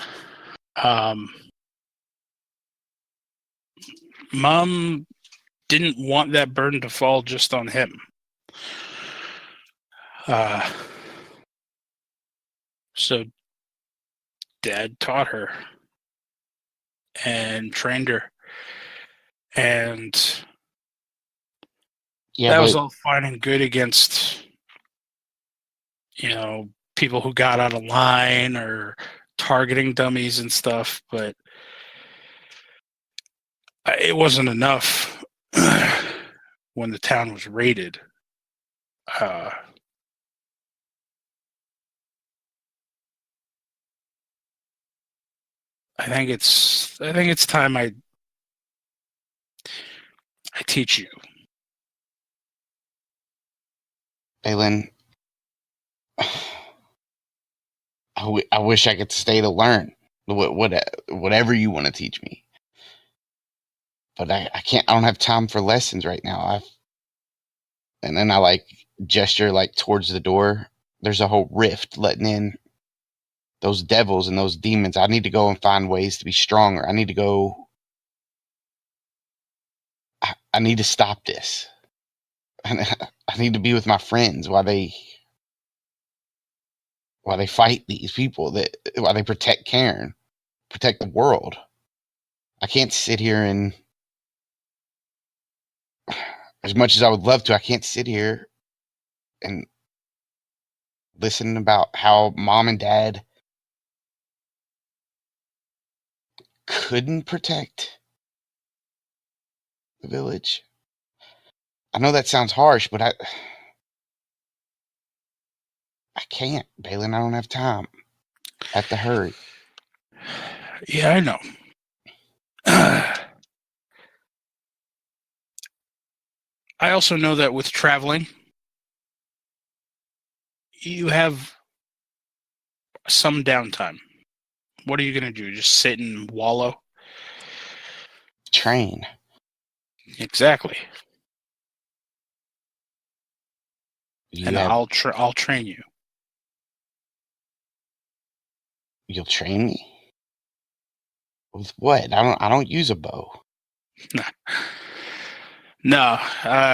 Mom didn't want that burden to fall just on him. So Dad taught her and trained her. And that was all fine and good against, people who got out of line or targeting dummies and stuff, but it wasn't enough when the town was raided. I think it's time I teach you. Balin, I wish I could stay to learn whatever you want to teach me. But I can't. I don't have time for lessons right now. And then I like gesture like towards the door. There's a whole rift letting in those devils and those demons. I need to go and find ways to be stronger. I need to go. I need to stop this. I need to be with my friends while they fight these people, while they protect Cairn, protect the world. I can't sit here and, as much as I would love to, I can't sit here and listen about how mom and dad couldn't protect the village. I know that sounds harsh, but I can't, Balin. I don't have time. I have to hurry. Yeah, I know. I also know that with traveling, you have some downtime. What are you going to do? Just sit and wallow? Train. Exactly. And I'll train you. You'll train me? With what? I don't use a bow. No.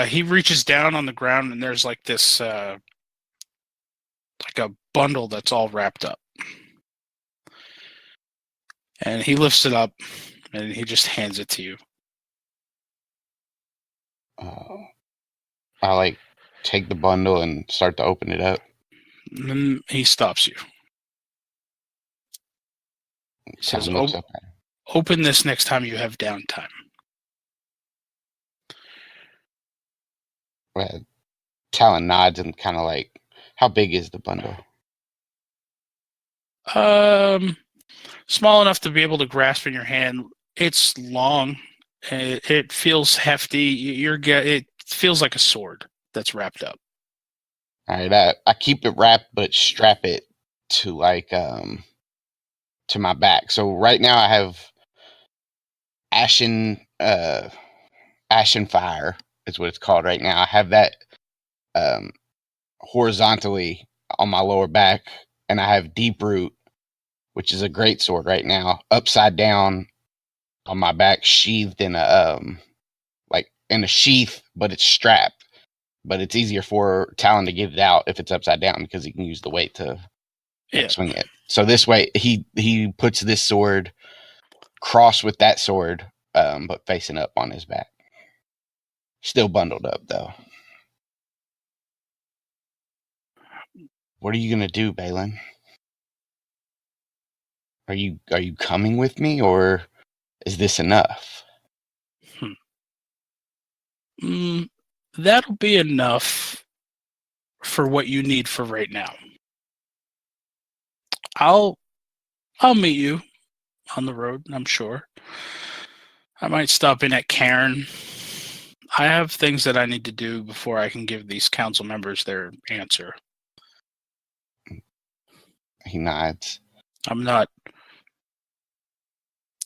He reaches down on the ground and there's like this like a bundle that's all wrapped up. And he lifts it up and he just hands it to you. I like take the bundle and start to open it up. And then he stops you. He says, open this next time you have downtime. Well, Talon nods and kind of like, how big is the bundle? Small enough to be able to grasp in your hand. It's long. It feels hefty. It feels like a sword that's wrapped up. All right, I keep it wrapped, but strap it to like to my back. So right now I have ashen fire is what it's called right now. I have that horizontally on my lower back, and I have deep root, which is a great sword right now, upside down on my back, sheathed in a like in a sheath, but it's strapped. But it's easier for Talon to get it out if it's upside down because he can use the weight to swing it. So this way, he puts this sword crossed with that sword, but facing up on his back. Still bundled up though. What are you gonna do, Balin? Are you coming with me, or is this enough? That'll be enough for what you need for right now. I'll meet you on the road, I'm sure. I might stop in at Cairn. I have things that I need to do before I can give these council members their answer. He nods. I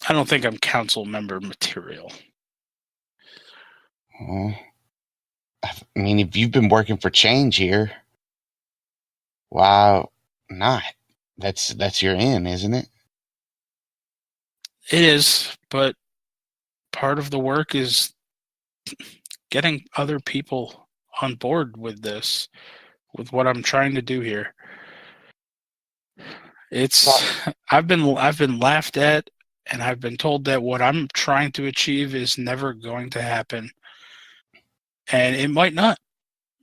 don't think I'm council member material. I mean, if you've been working for change here, why not? That's your in, isn't it? It is, but part of the work is getting other people on board with this, with what I'm trying to do here. I've been laughed at, and I've been told that what I'm trying to achieve is never going to happen. And it might not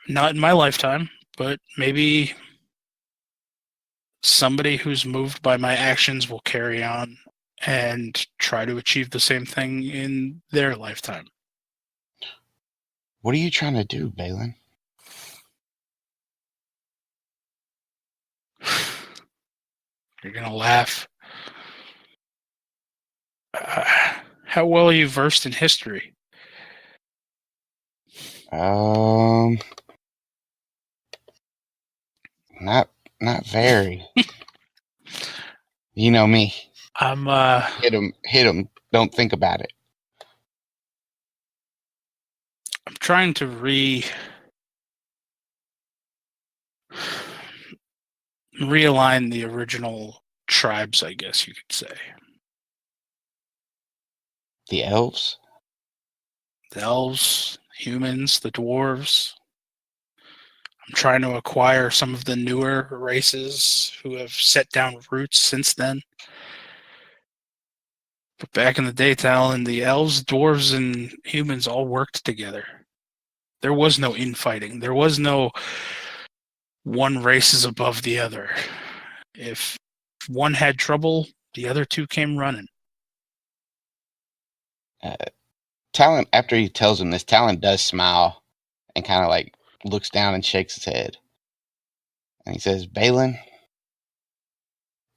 in my lifetime, but maybe somebody who's moved by my actions will carry on and try to achieve the same thing in their lifetime. What are you trying to do, Balin? You're gonna laugh. How well are you versed in history? Not very. You know me. I'm Hit him. Don't think about it. I'm trying to realign the original tribes, I guess you could say. The elves? The elves, humans, the dwarves. I'm trying to acquire some of the newer races who have set down roots since then. But back in the day, Talon, the elves, dwarves, and humans all worked together. There was no infighting. There was no one race is above the other. If one had trouble, the other two came running. Talon, after he tells him this, Talon does smile and kind of like looks down and shakes his head. And he says, Balin,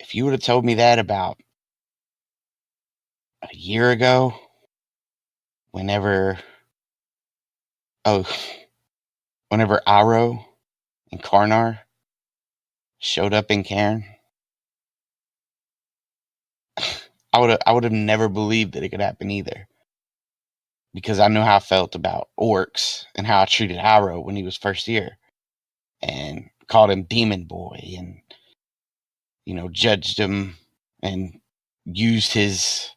if you would have told me that about a year ago, whenever Aro and Karnar showed up in Cairn, I would have never believed that it could happen either. Because I know how I felt about orcs and how I treated Aro when he was first here. And called him Demon Boy and, judged him and used his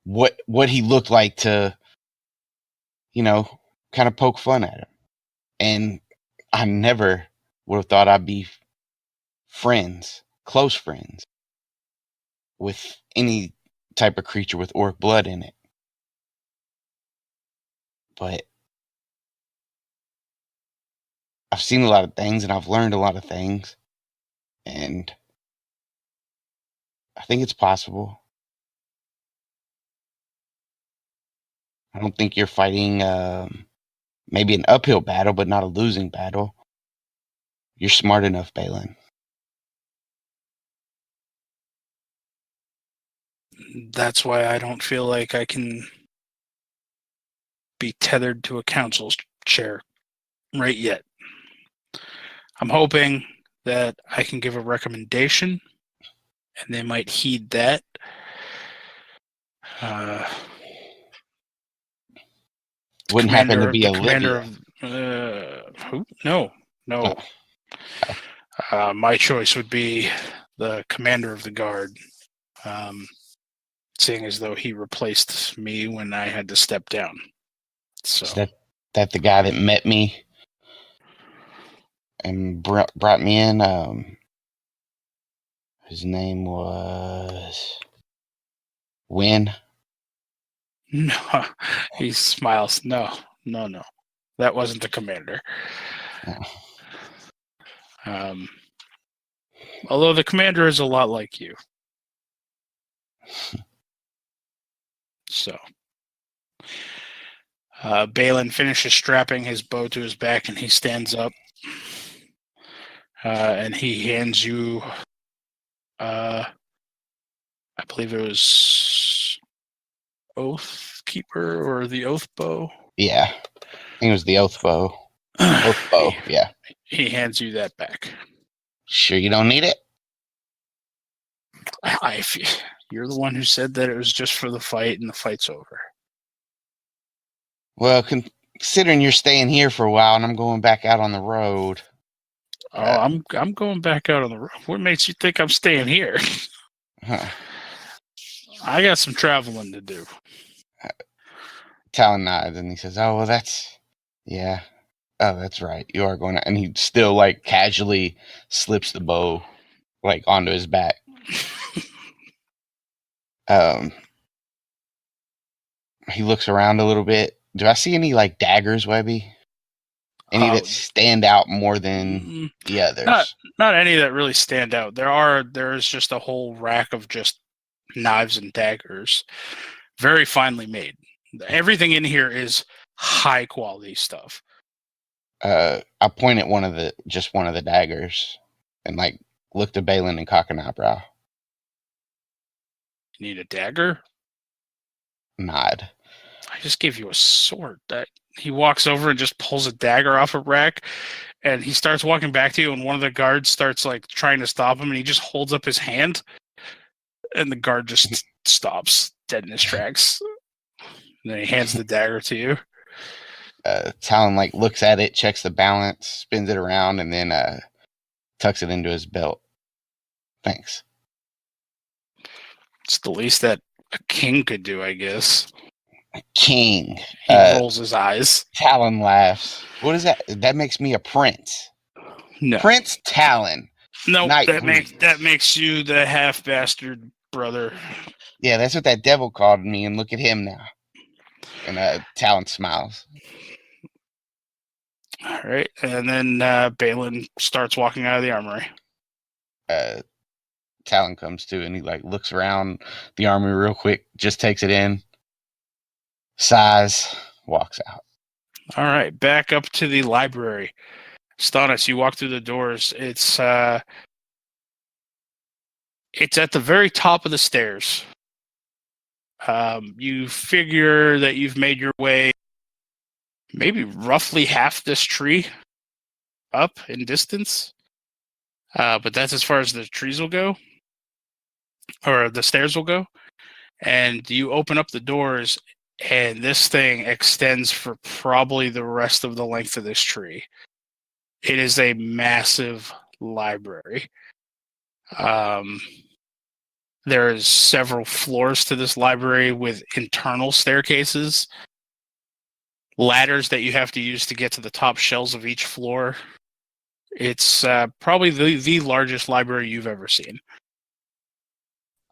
what he looked like to, kind of poke fun at him. And I never would have thought I'd be close friends, with any type of creature with orc blood in it. But I've seen a lot of things and I've learned a lot of things. And I think it's possible. I don't think you're fighting maybe an uphill battle, but not a losing battle. You're smart enough, Balin. That's why I don't feel like I can be tethered to a council chair right yet. I'm hoping that I can give a recommendation and they might heed that. Wouldn't happen to be commander Olivia. of who? No. My choice would be the commander of the guard, seeing as though he replaced me when I had to step down. So is that the guy that met me and brought me in? His name was Win. no, he smiles. No. That wasn't the commander. Although the commander is a lot like you. So, Balin finishes strapping his bow to his back and he stands up. And he hands you, I believe it was Oath Keeper or the Oath Bow. Yeah, I think it was the Oath Bow. Oath Bow, yeah. He hands you that back. Sure you don't need it? You're the one who said that it was just for the fight and the fight's over. Well, considering you're staying here for a while and I'm going back out on the road. Oh, I'm going back out on the road. What makes you think I'm staying here? Huh. I got some traveling to do. Talon nods and he says, oh, well, yeah. Oh, that's right. You are going to, and he still like casually slips the bow like onto his back. He looks around a little bit. Do I see any like daggers, Webby? Any that stand out more than the others? Not any that really stand out. There's just a whole rack of just knives and daggers, very finely made. Everything in here is high quality stuff. I point at one of the daggers and like look to Balin and cock an eyebrow. You need a dagger? Nod. I just gave you a sword. That he walks over and just pulls a dagger off a rack, and he starts walking back to you, and one of the guards starts like trying to stop him, and he just holds up his hand, and the guard just stops dead in his tracks. And then he hands the dagger to you. Talon like looks at it, checks the balance, spins it around, and then tucks it into his belt. Thanks. It's the least that a king could do, I guess. A king. He rolls his eyes. Talon laughs. What is that? That makes me a prince. No. Prince Talon. No, Night that makes you the half bastard brother. Yeah, that's what that devil called me, and look at him now. And Talon smiles. All right, and then Balin starts walking out of the armory. Talon comes to, and he like looks around the armory real quick, just takes it in, sighs, walks out. All right, back up to the library. Astonis, you walk through the doors. It's at the very top of the stairs. You figure that you've made your way maybe roughly half this tree up in distance. But that's as far as the trees will go, or the stairs will go. And you open up the doors, and this thing extends for probably the rest of the length of this tree. It is a massive library. There's several floors to this library with internal staircases, ladders that you have to use to get to the top shelves of each floor. It's probably the largest library you've ever seen.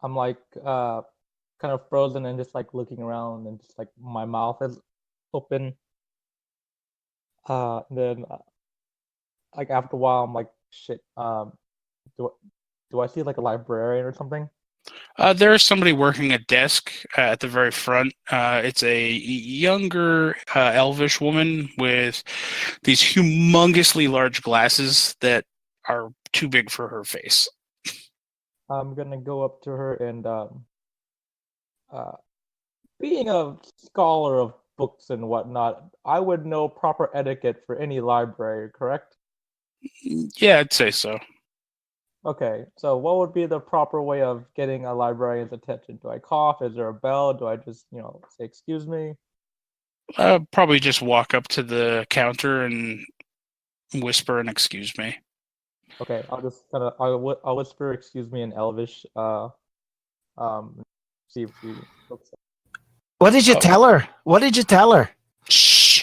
I'm like kind of frozen and just like looking around, and just like my mouth is open. Then like after a while, I'm like, shit. Do I see like a librarian or something? There's somebody working a desk at the very front. It's a younger elvish woman with these humongously large glasses that are too big for her face. I'm gonna go up to her and being a scholar of books and whatnot, I would know proper etiquette for any library, correct? Yeah, I'd say so. Okay, so what would be the proper way of getting a librarian's attention? Do I cough? Is there a bell? Do I just, say excuse me? Probably just walk up to the counter and whisper an excuse me. Okay, I'll just I'll whisper excuse me in Elvish. See if she looks. What did you tell her? What did you tell her? Shh.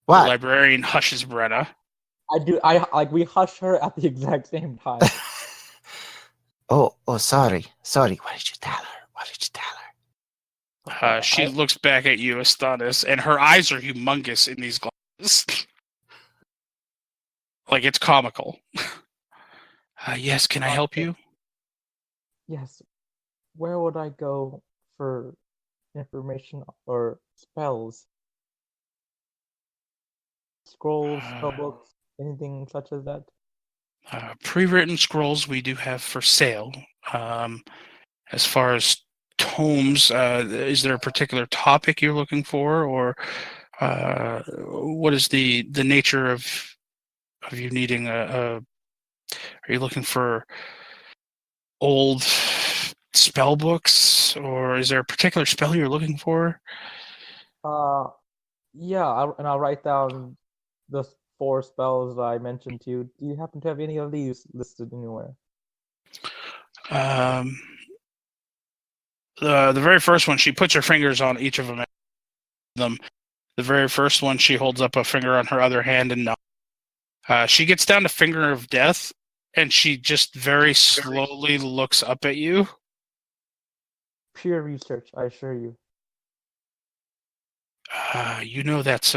What? The librarian hushes Brenna. We hush her at the exact same time. Oh, sorry. What did you tell her? She looks back at you, Astonis, and her eyes are humongous in these glasses. Like, it's comical. Yes, can I help you? Yes. Where would I go for information or spells? Scrolls, spellbooks, anything such as that? Pre-written scrolls we do have for sale. As far as tomes, is there a particular topic you're looking for, or what is the nature of you needing are you looking for old spell books, or is there a particular spell you're looking for? Yeah, I'll write down the 4 spells that I mentioned to you. Do you happen to have any of these listed anywhere? The very first one, she puts her fingers on each of them. The very first one, she holds up a finger on her other hand and nods. She gets down to Finger of Death, and she just very slowly looks up at you. Pure research, I assure you. You know that's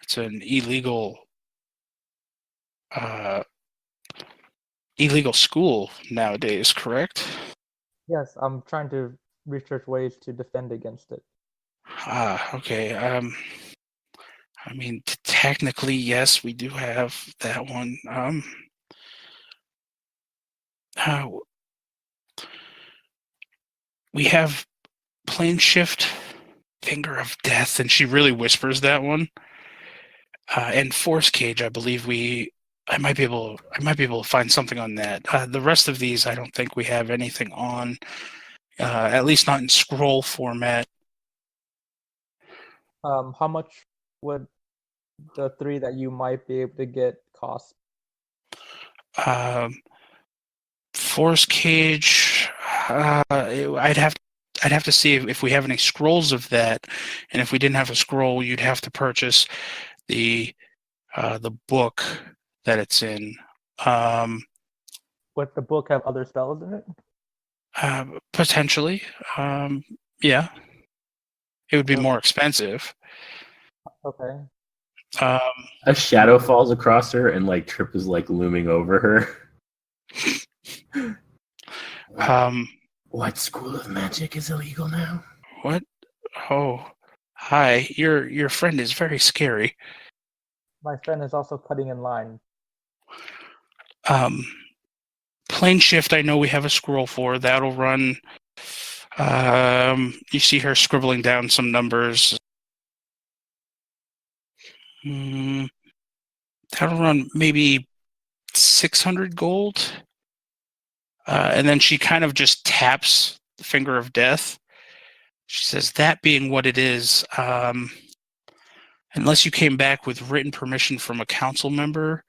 It's an illegal school nowadays, correct? Yes, I'm trying to research ways to defend against it. Okay. I mean, technically, yes, we do have that one. Uh, we have plane shift, finger of death, and she really whispers that one. And force cage, I believe I might be able to find something on that. The rest of these, I don't think we have anything on, at least not in scroll format. How much would the 3 that you might be able to get cost? Force cage, I'd have to see if we have any scrolls of that, and if we didn't have a scroll, you'd have to purchase the book that it's in. Would the book have other spells in it? Potentially, yeah. It would be Okay. more expensive. Okay. A shadow falls across her, and like Trip is like looming over her. What school of magic is illegal now? What? Oh, hi. Your friend is very scary. My friend is also cutting in line. Plane shift, I know we have a scroll for. That'll run. You see her scribbling down some numbers. That'll run maybe 600 gold. And then she kind of just taps the finger of death. She says, that being what it is, unless you came back with written permission from a council member,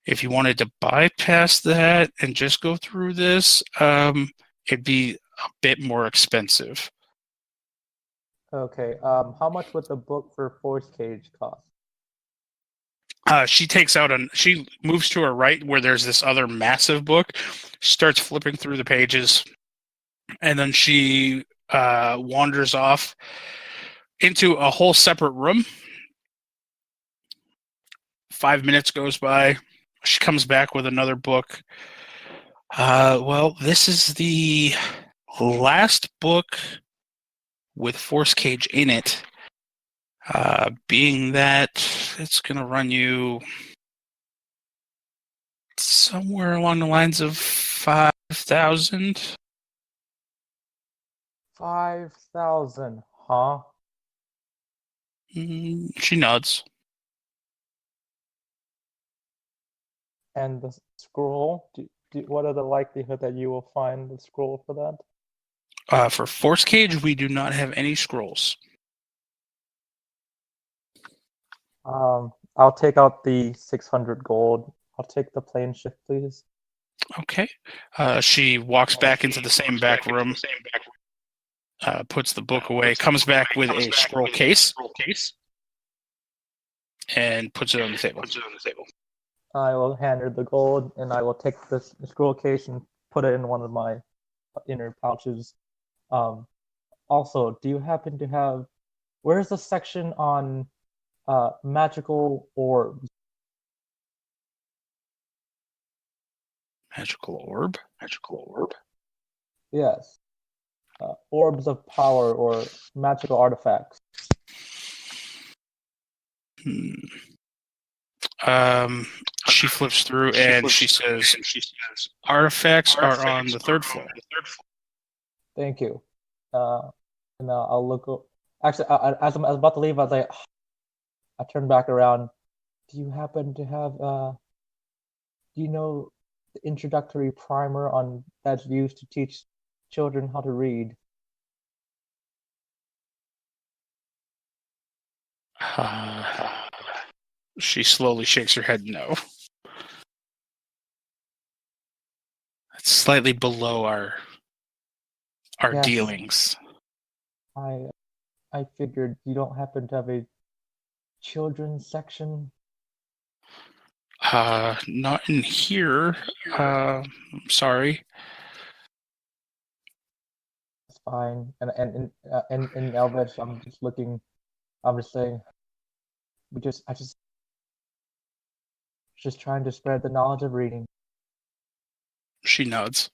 if you wanted to bypass that and just go through this, it'd be a bit more expensive. Okay. How much would the book for Force Cage cost? She moves to her right where there's this other massive book, starts flipping through the pages, and then she wanders off into a whole separate room. 5 minutes goes by. She comes back with another book. Well, this is the last book with Force Cage in it. Being that it's going to run you somewhere along the lines of 5,000. 5,000, huh? She nods. And the scroll? What are the likelihood that you will find the scroll for that? For Force Cage, we do not have any scrolls. I'll take out the 600 gold. I'll take the plane shift, please. Okay. She walks back into the same back room, puts the book away, comes back with a scroll case, and puts it on the table. I will hand her the gold, and I will take the scroll case and put it in one of my inner pouches. Also, do you happen to have... Where's the section on magical orbs? Magical orb? Yes. Orbs of power or magical artifacts. She flips through and she says, artifacts are on the third floor. Thank you. And I'll look. Actually, as I was about to leave, I was like, I turned back around. Do you happen to have, do you know the introductory primer on that's used to teach children how to read? She slowly shakes her head no. It's slightly below our Yes. dealings. I figured you don't happen to have a children's section. Not in here. I'm sorry. It's fine. And in Elvish, I'm just saying, I just trying to spread the knowledge of reading. She nods.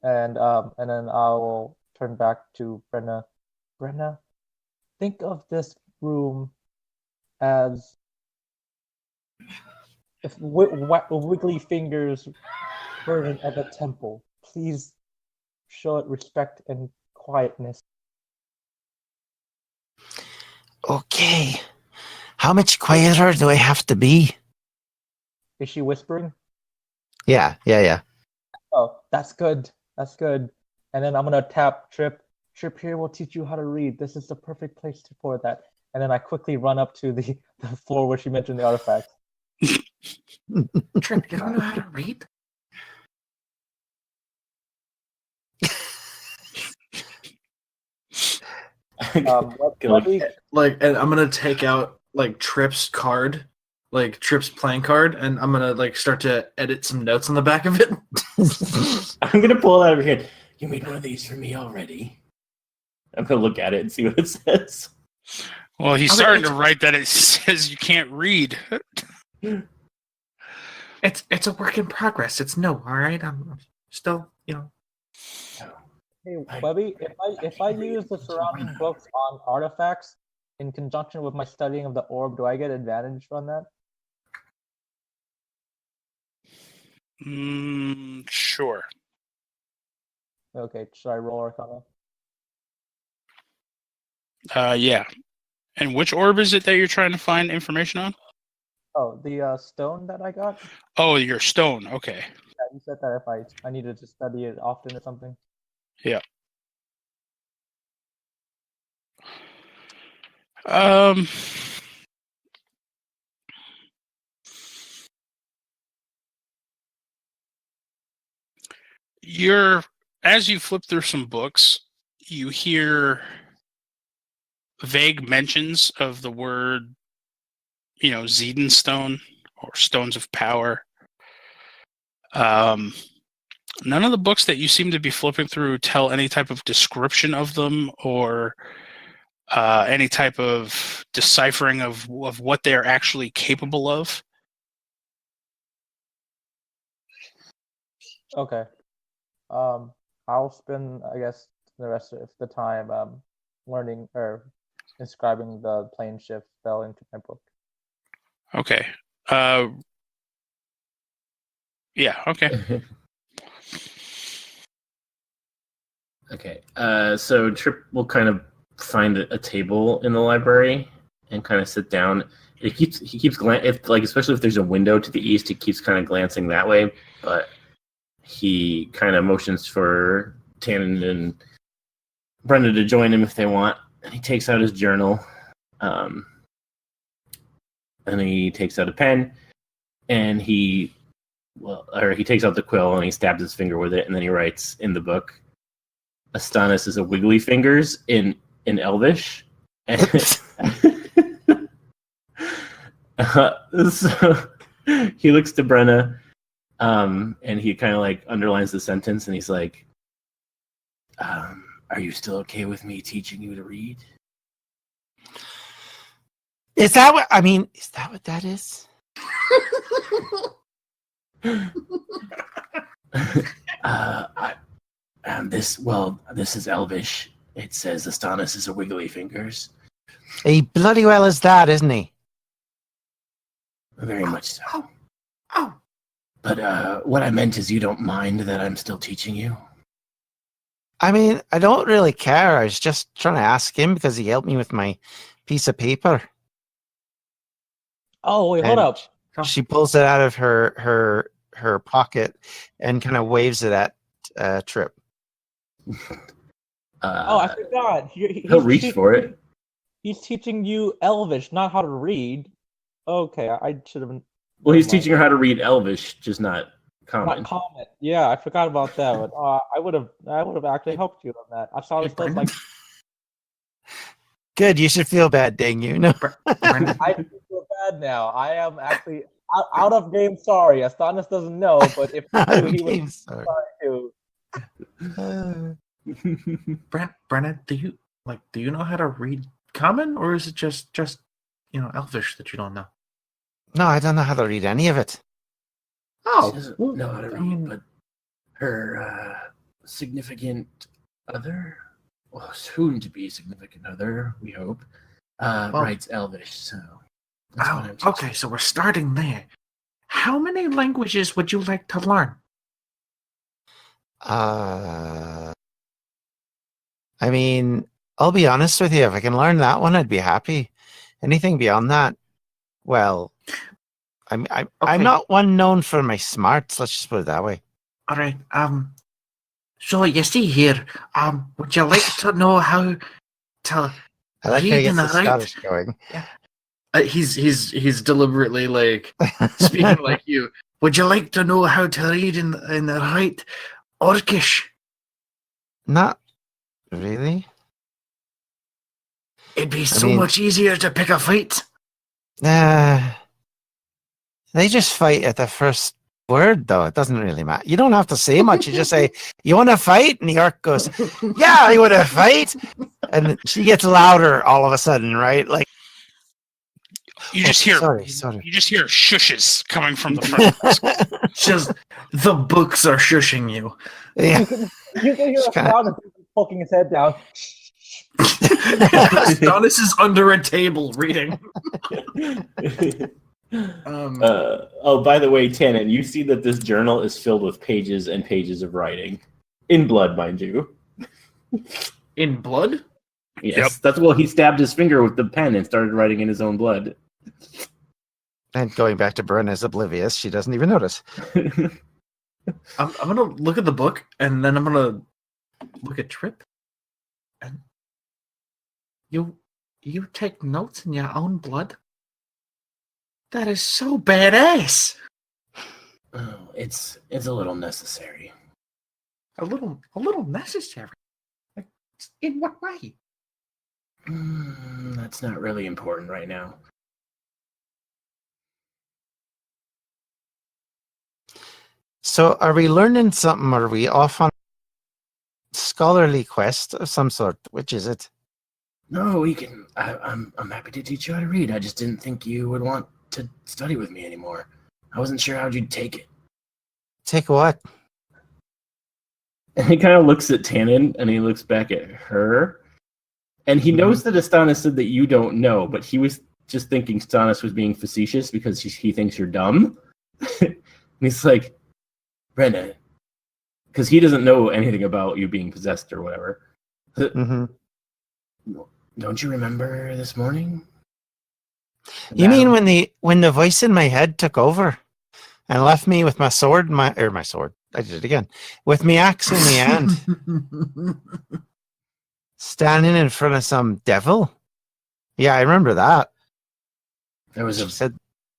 And then I will turn back to Brenna. Brenna, think of this room as if Wiggly Fingers version of a temple. Please show it respect and quietness. Okay. How much quieter do I have to be? Is she whispering? Yeah. Oh, that's good. That's good. And then I'm gonna tap Trip. Trip here will teach you how to read. This is the perfect place for that. And then I quickly run up to the floor where she mentioned the artifacts. Trip, you don't know how to read? Webby, And I'm gonna take out like Trip's card, like Trip's playing card, and I'm gonna like start to edit some notes on the back of it. I'm gonna pull it out of your head. You made one of these for me already. I'm gonna look at it and see what it says. Well, he's starting to write that it says you can't read. It's a work in progress. It's no, all right. I'm still, hey Webby, if I use the surrounding books on artifacts in conjunction with my studying of the orb, do I get advantage on that? Sure. Okay, should I roll Arcana? Yeah. And which orb is it that you're trying to find information on? Oh, the stone that I got? Oh, your stone. Okay. Yeah, you said that if I needed to study it often or something. Yeah. As you flip through some books, you hear vague mentions of the word, Zeden stone or stones of power. None of the books that you seem to be flipping through tell any type of description of them or any type of deciphering of what they're actually capable of. Okay. I'll spend, I guess, the rest of the time learning or inscribing the plane shift spell into my book. Okay. Yeah, okay. Okay. So Trip will kind of find a table in the library and kind of sit down. He keeps especially if there's a window to the east, he keeps kind of glancing that way, but he kind of motions for Talon and Brenna to join him if they want. And he takes out his journal. And he takes out a pen and he takes out the quill and he stabs his finger with it, and then he writes in the book, Astonis is a wiggly fingers in Elvish. So he looks to Brenna, and he kind of like underlines the sentence, and he's like, "Are you still okay with me teaching you to read?" Is that what that is? This is Elvish. It says Astonis is a wiggly fingers. He bloody well is that, isn't he? Very much so. Oh. But what I meant is you don't mind that I'm still teaching you? I mean, I don't really care. I was just trying to ask him because he helped me with my piece of paper. Oh, wait, hold up. She pulls it out of her pocket and kind of waves it at Trip. I forgot. He'll reach for it. He's teaching you Elvish, not how to read. Okay, I should have been. Well, he's teaching her how to read Elvish, just not common. Not common. Yeah, I forgot about that one. I would have actually helped you on that. I saw this stuff like. Good, you should feel bad, dang you. No. I feel bad now. I am actually out of game. Sorry, Astonis doesn't know, but if he knew, he was sorry too. Brenna, do you know how to read common, or is it just Elvish that you don't know? No, I don't know how to read any of it. She doesn't know how to read, but her significant other, well, soon to be significant other, we hope, writes Elvish. So that's what I'm teaching. Okay, so we're starting there. How many languages would you like to learn? I mean, I'll be honest with you. If I can learn that one, I'd be happy. Anything beyond that, well, I'm not one known for my smarts. Let's just put it that way. All right. So you see here, would you like to know how to I like how read he gets and the write? Scottish going. He's deliberately like speaking like you. Would you like to know how to read and write Orcish? Not really. It'd be so much easier to pick a fight. They just fight at the first word, though. It doesn't really matter. You don't have to say much. You just say, "You want to fight?" And the orc goes, "Yeah, I want to fight." And she gets louder all of a sudden, right? Like You just hear sorry. You just hear shushes coming from the front. Just the books are shushing you. Yeah. You can hear a crowd of people poking his head down. Astonis is under a table reading. By the way, Tannen, you see that this journal is filled with pages and pages of writing. In blood, mind you. In blood? Yes. Yep. That's well, he stabbed his finger with the pen and started writing in his own blood. And going back to Brenna is oblivious. She doesn't even notice. I'm gonna look at the book and then I'm gonna look at Trip. And you take notes in your own blood? That is so badass. Oh, it's a little necessary. A little necessary. Like, in what way? That's not really important right now. So, are we learning something? Or are we off on a scholarly quest of some sort? Which is it? No, we can. I'm happy to teach you how to read. I just didn't think you would want to study with me anymore. I wasn't sure how'd you take it. Take what? And he kind of looks at Tannen, and he looks back at her, and he knows that Astonis said that you don't know, but he was just thinking Astonis was being facetious because he thinks you're dumb. And he's like, Brenna, because he doesn't know anything about you being possessed or whatever. Mm-hmm. Don't you remember this morning? You mean when the voice in my head took over and left me with my sword, my sword? I did it again with my axe in the hand, standing in front of some devil. Yeah, I remember that. There was She said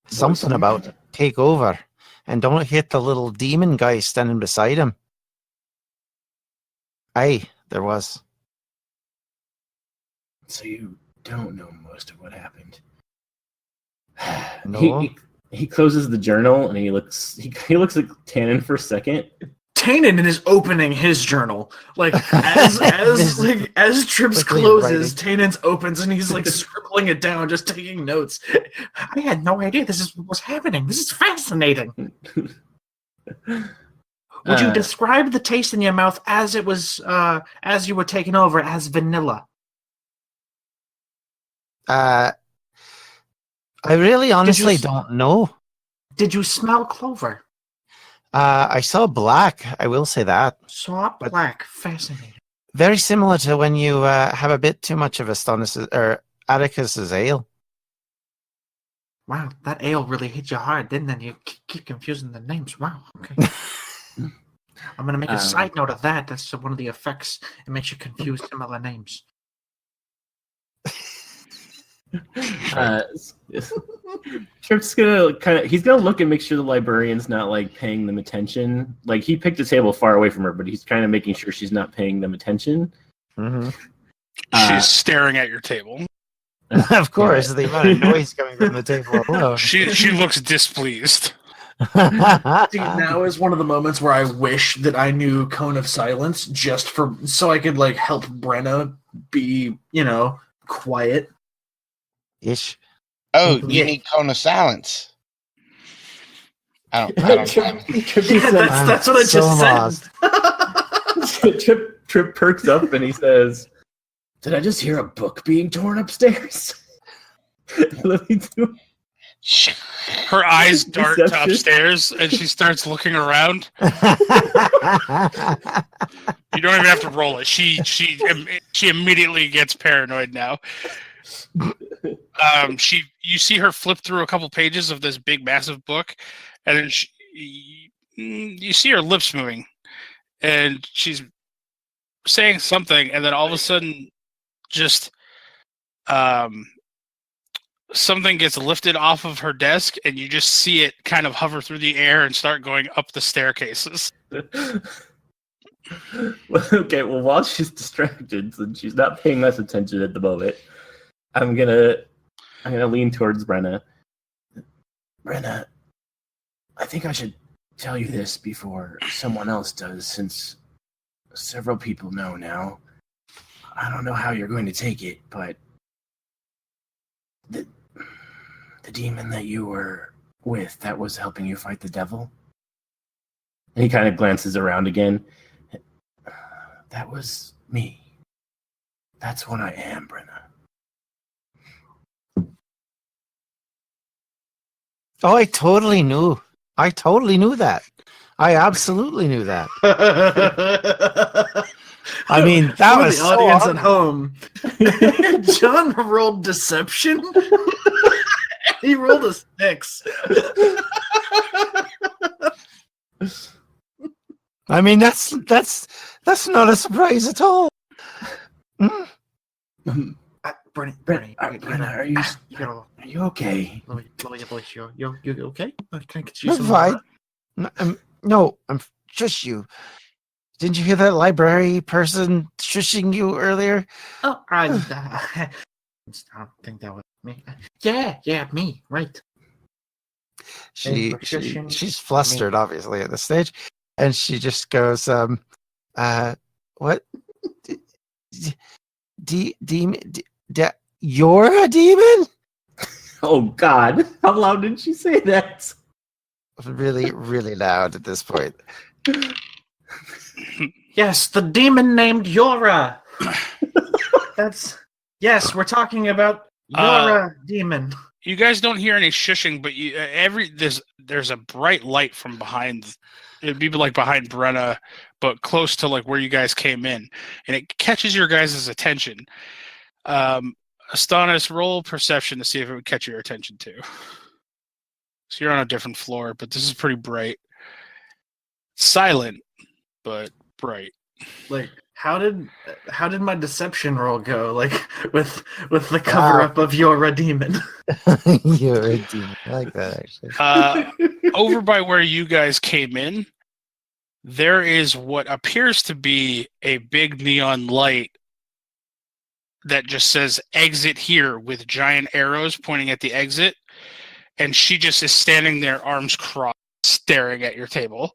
something about take over and don't hit the little demon guy standing beside him. Aye, there was. So you don't know most of what happened. No. He closes the journal and he looks at Tannen for a second. Tannen is opening his journal. Like as Trips closes, Tannen's opens and he's like scribbling it down, just taking notes. I had no idea this is what was happening. This is fascinating. Would you describe the taste in your mouth as it was as you were taking over as vanilla? I really honestly don't know. Did you smell clover? I saw black. I will say that. Saw black. Fascinating. Very similar to when you have a bit too much of Astonis or Atticus's ale. Wow, that ale really hit you hard, didn't it? You keep confusing the names. Wow. Okay. I'm going to make a side note of that. That's one of the effects. It makes you confuse similar names. Trip's he's gonna look and make sure the librarian's not like paying them attention. Like he picked a table far away from her, but he's kind of making sure she's not paying them attention. Mm-hmm. She's staring at your table. Of course, the amount of noise coming from the table alone. She looks displeased. See, now is one of the moments where I wish that I knew Cone of Silence just so I could like help Brenna be, quiet. Ish. Oh, you Yeah. need cone of silence. I don't Trip, Trip, Yeah, that's what I so just said. Trip perks up and he says, "Did I just hear a book being torn upstairs?" Lily too. Her eyes dart to Deception. upstairs, and she starts looking around. You don't even have to roll it. She immediately gets paranoid now. You see her flip through a couple pages of this big, massive book, and then you see her lips moving, and she's saying something, and then all of a sudden, just something gets lifted off of her desk, and you just see it kind of hover through the air and start going up the staircases. Okay, well, while she's distracted, since she's not paying us attention at the moment, I'm gonna lean towards Brenna. Brenna, I think I should tell you this before someone else does, since several people know now. I don't know how you're going to take it, but the demon that you were with that was helping you fight the devil. And he kind of glances around again. That was me. That's what I am, Brenna. Oh, I totally knew. I totally knew that. I absolutely knew that. I mean, that For was the so audience obvious. at home. John rolled deception. He rolled a 6. I mean, that's not a surprise at all. Mm. Brenna, Brenna, are you okay? Let me, you okay? Can I get you I'm some fine. No, I'm shush you. Didn't you hear that library person shushing you earlier? Oh, I don't think that was me. Yeah, me, right. She's flustered, obviously, at this stage, and she just goes, what? You're a demon? Oh, God. How loud did she say that? Really, really loud at this point. Yes, the demon named Yora. Yes, we're talking about Yora demon. You guys don't hear any shushing, but there's a bright light from behind. It'd be like behind Brenna, but close to like where you guys came in, and it catches your guys' attention. Astonis, roll perception to see if it would catch your attention too. So you're on a different floor, but this is pretty bright. Silent, but bright. Like, how did my deception roll go? Like with the cover up of Yora demon. You're a demon. I like that, actually. Over by where you guys came in, there is what appears to be a big neon light that just says exit here with giant arrows pointing at the exit. And she just is standing there, arms crossed, staring at your table.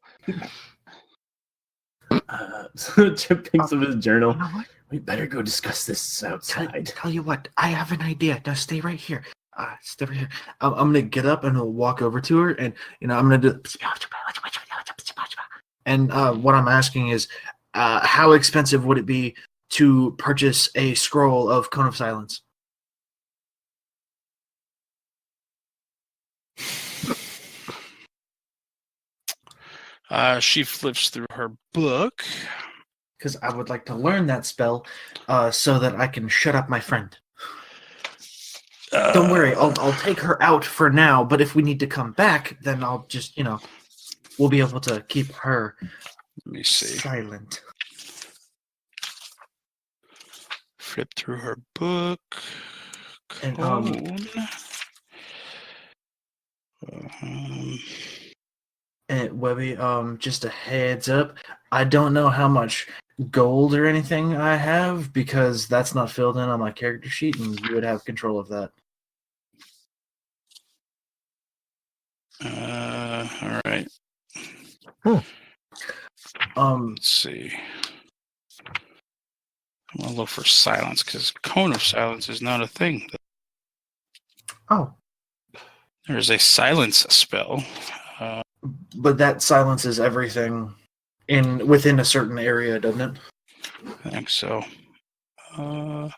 So Chip picks up his journal. You know what? We better go discuss this outside. Tell you what, I have an idea. Now stay right here. Stay right here. I'm gonna get up and I'll walk over to her, and I'm gonna do. And what I'm asking is, how expensive would it be to purchase a scroll of Cone of Silence? She flips through her book. Because I would like to learn that spell, so that I can shut up my friend. Don't worry, I'll take her out for now. But if we need to come back, then I'll just we'll be able to keep her. Let me see. Silent. Flip through her book. And, And Webby, just a heads up, I don't know how much gold or anything I have because that's not filled in on my character sheet, and you would have control of that. All right. Let's see. I'm gonna look for silence because Cone of Silence is not a thing. Oh, There's a silence spell. But that silences everything within a certain area, doesn't it? I think so. I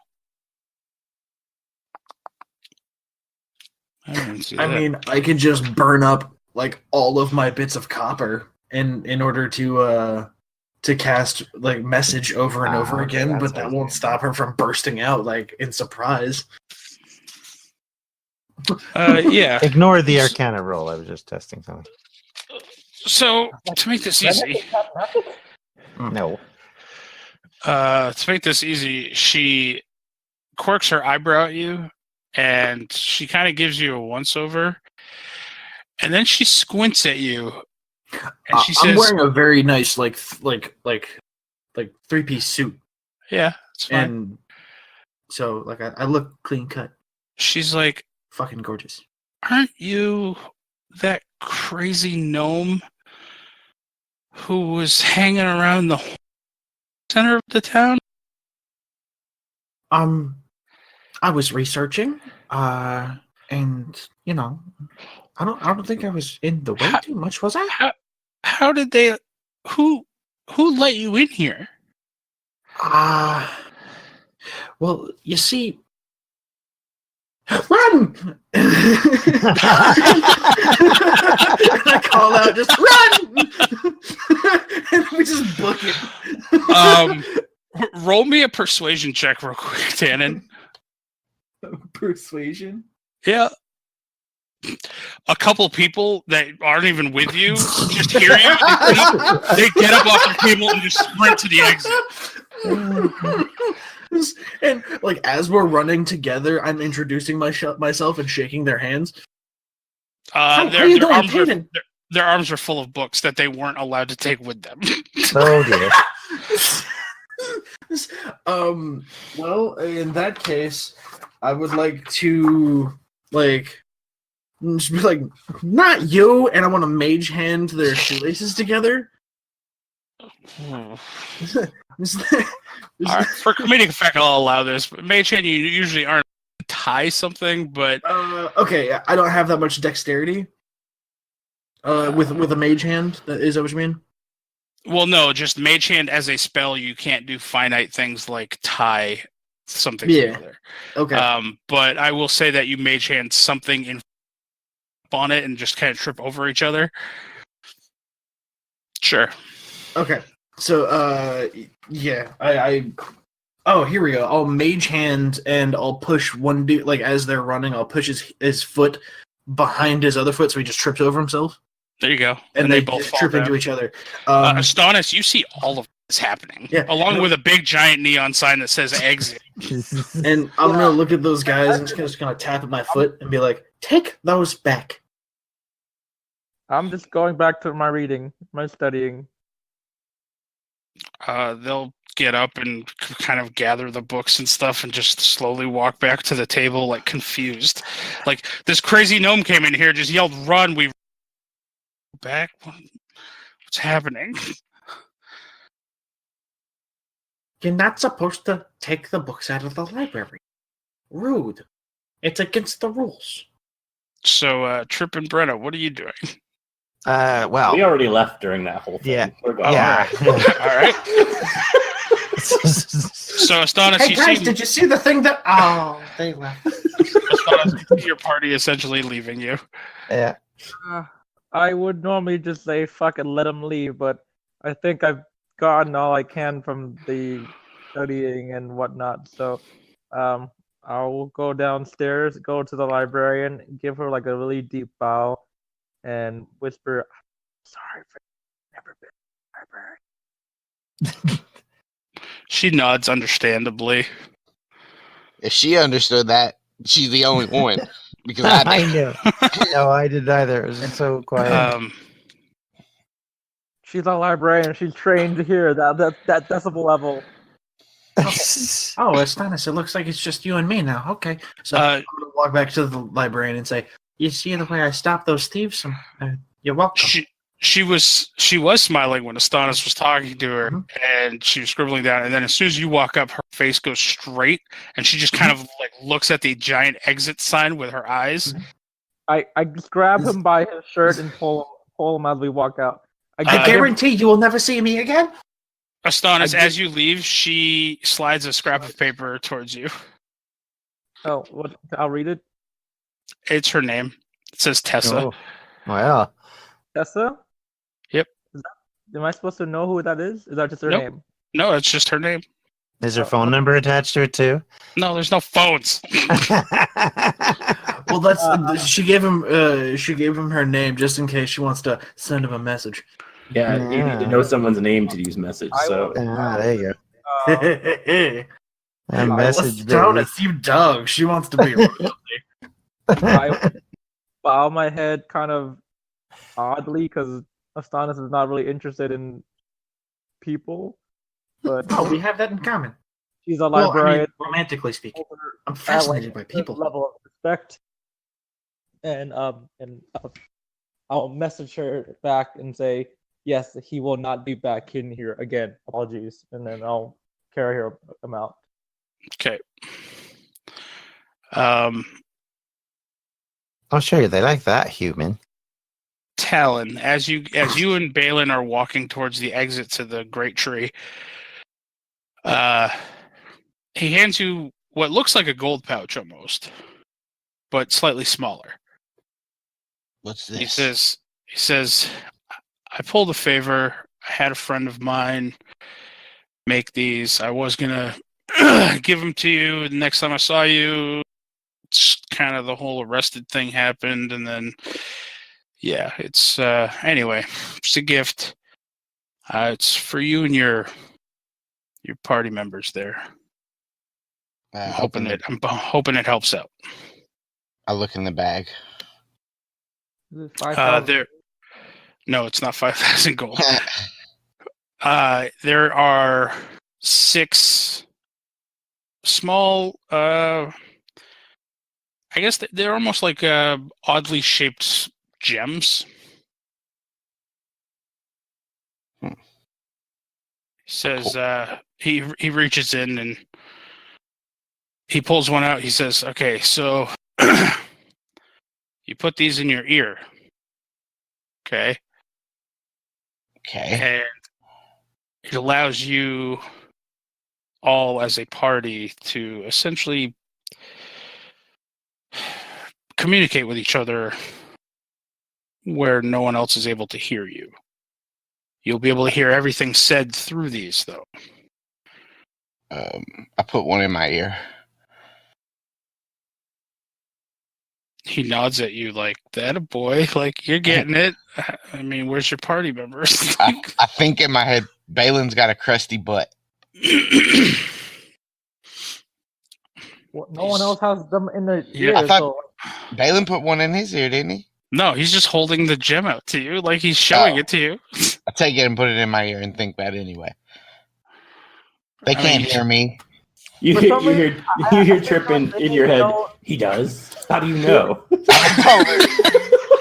didn't see that. mean, I could just burn up like all of my bits of copper in order to cast like message over and over okay, again, that's but that easy. won't stop her from bursting out like in surprise. Yeah. Ignore the Arcana roll. I was just testing something. So to make this easy, No. to make this easy, she quirks her eyebrow at you, and she kind of gives you a once over, and then she squints at you, and she I'm says, wearing a very nice like 3-piece suit, "Yeah, it's fine." and so like I look clean cut, She's like, fucking gorgeous. "Aren't you that crazy gnome who was hanging around the center of the town?" I was researching, and you know, I don't think I was in the way too much, was I? How did they? Who let you in here? Well, you see, run! And I call out, just run! And we just book it. Roll me a persuasion check real quick, Tannen. Persuasion. Yeah. A couple people that aren't even with you just hear you. They get up off the table and just sprint to the exit. And like as we're running together, I'm introducing myself and shaking their hands. How you doing, Tannen? Their arms are full of books that they weren't allowed to take with them. Oh dear. Well, in that case, I would like to just be like, not you, and I want to mage hand their shoelaces together. All right, for comedic effect, I'll allow this. But Mage Hand, you usually aren't tie something, but Okay, I don't have that much dexterity. With a mage hand, is that what you mean? well, no, just Mage Hand as a spell, you can't do finite things like tie something together. Okay. But I will say that you Mage Hand something in on it and just kind of trip over each other. Sure. Okay. So, yeah, oh, here we go. I'll mage hand and I'll push one dude, like as they're running, I'll push his foot behind his other foot so he just trips over himself. There you go. And they both just fall trip down. into each other. Astonis, you see all of this happening, Yeah. along with a big giant neon sign that says exit. And I'm going to look at those guys and just going to tap at my foot and be like, take those back. I'm just going back to my reading, my studying. They'll get up and kind of gather the books and stuff and just slowly walk back to the table, like confused. Like, this crazy gnome came in here, just yelled, "Run!" We back. What's happening? You're not supposed to take the books out of the library. Rude. It's against the rules. So, Trip and Brenna, what are you doing? Well, We already left during that whole thing. Yeah. We're gone. yeah. All right. So, Astonis, Hey you guys, see did you see the thing that... Oh, they left. Astonis, you see your party essentially leaving you. Yeah. I would normally just say fuck it, let them leave, but I think I've gotten all I can from the studying and whatnot. So, I'll go downstairs, go to the librarian, give her like a really deep bow, and whisper, "Sorry for never been to the library." She nods understandably. If she understood that, she's the only one. Because I I did. knew. No, I didn't either. It was so quiet. She's a librarian. She's trained to hear that decibel level. Oh, Astonis, it looks like it's just you and me now. Okay. So I'm going to walk back to the librarian and say, you see the way I stopped those thieves? You're welcome. She was smiling when Astonis was talking to her, Mhm. and she was scribbling down. And then as soon as you walk up, her face goes straight, and she just kind of like looks at the giant exit sign with her eyes, I just grab him by his shirt and pull him as we walk out. I give- guarantee you will never see me again. Astonis, as you leave, she slides a scrap of paper towards you. Oh, what? I'll read it. It's her name. It says Tessa. Oh, well, Tessa. Yep. Am I supposed to know who that is? Is that just her Nope. name? No, it's just her name. is her phone number attached to it too? No, there's no phones. Well, that's she gave him her name just in case she wants to send him a message. Yeah, you need to know someone's name to use message. So There you go. Hey, A message. baby. Astonis, you dog. She wants to be royalty. I bow my head kind of oddly because Astonis is not really interested in people, but Oh, we have that in common. she's a Well, I librarian. mean, romantically speaking, I'm at, fascinated by a people. level of respect, and I'll message her back and say yes, he will not be back in here again. Apologies, and then I'll carry him out. Okay. I'll show you. They like that human. Talon, as you and Balin are walking towards the exit to the great tree, he hands you what looks like a gold pouch almost, but slightly smaller. What's this? He says, I pulled a favor. I had a friend of mine make these. I was gonna give them to you the next time I saw you. It's kind of the whole arrested thing happened, and then yeah, it's anyway, it's a gift. It's for you and your party members there. I'm hoping it helps out. I look in the bag. Is it 5,000? No, it's not 5,000 gold. There are 6 small. I guess they're almost like oddly shaped gems. He says he reaches in and he pulls one out. He says, "Okay, so you put these in your ear, okay? Okay. And it allows you all as a party to essentially communicate with each other where no one else is able to hear you. You'll be able to hear everything said through these, though." I put one in my ear. He nods at you like, that a boy, like, you're getting it. I mean, where's your party members? I think in my head, Balin's got a crusty butt. Well, no one else has them in their Yeah, ear. I thought- So Balin put one in his ear, didn't he? No, he's just holding the gem out to you, like he's showing Oh. it to you. I take it and put it in my ear and think that anyway. They I can't mean, hear me. you For hear some reason, you hear I think Trip I'm in thinking, your head. you know, He does. How do you know?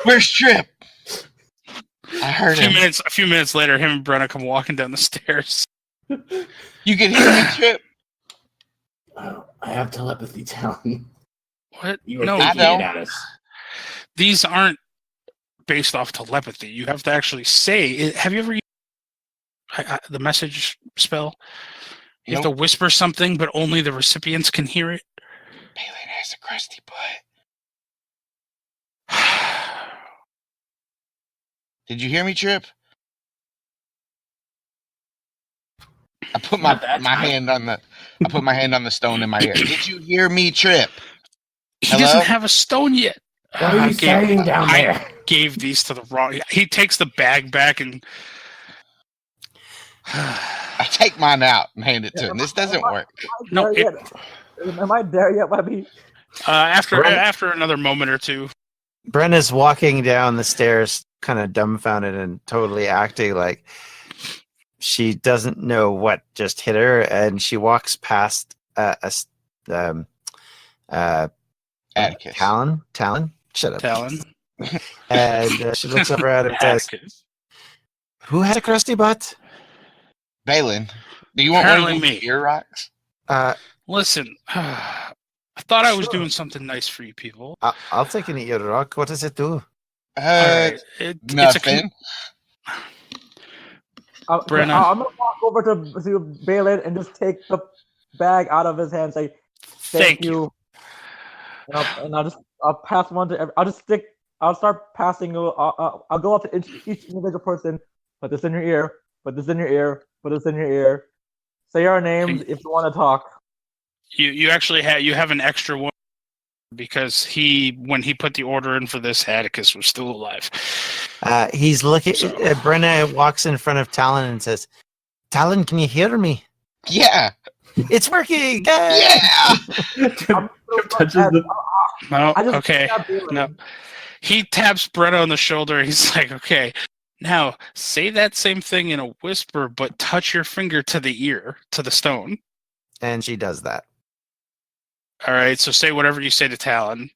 Where's Trip? I heard him. A few minutes later, him and Brenna come walking down the stairs. You can hear me, Trip. Oh, I have telepathy, Talon. What? You were No, thinking I it know. at us. these aren't based off telepathy. You have to actually say. Have you ever used the message spell? You have to whisper something, but only the recipients can hear it. Balin has a crusty butt. Did you hear me, Trip? I put my Not that my time. hand on the I put my hand on the stone in my ear. Did you hear me, Trip? He Hello? doesn't have a stone yet. What are you saying down I there? gave these to the wrong. He takes the bag back and. I take mine out and hand it to him. This doesn't work. No, am I there yet, Webby? after another moment or two, Brenna's walking down the stairs, kind of dumbfounded and totally acting like she doesn't know what just hit her, and she walks past Atticus. Talon. Shut up. Talon. And she looks over at him and says, "Who has a crusty butt?" Balin, do you want Apparently one of these me. ear rocks? Listen, I thought I was doing something nice for you people. I'll take an eat your rock. What does it do? All right. Nothing. Brenna. I'm gonna walk over to Balin and just take the bag out of his hand. And say, "Thank you." And I'll pass one to. I'll start passing. I'll go up to each individual person. Put this in your ear. Put this in your ear. Put this in your ear. Say our names if you want to talk. You actually have an extra one because when he put the order in for this, Atticus was still alive. He's looking. Brenna walks in front of Talon and says, "Talon, can you hear me? Yeah. It's working. Yeah. Touches the. No. Okay. No. He taps Brenna on the shoulder. He's like, "Okay, now say that same thing in a whisper, but touch your finger to the ear, to the stone." And she does that. All right. So say whatever you say to Talon.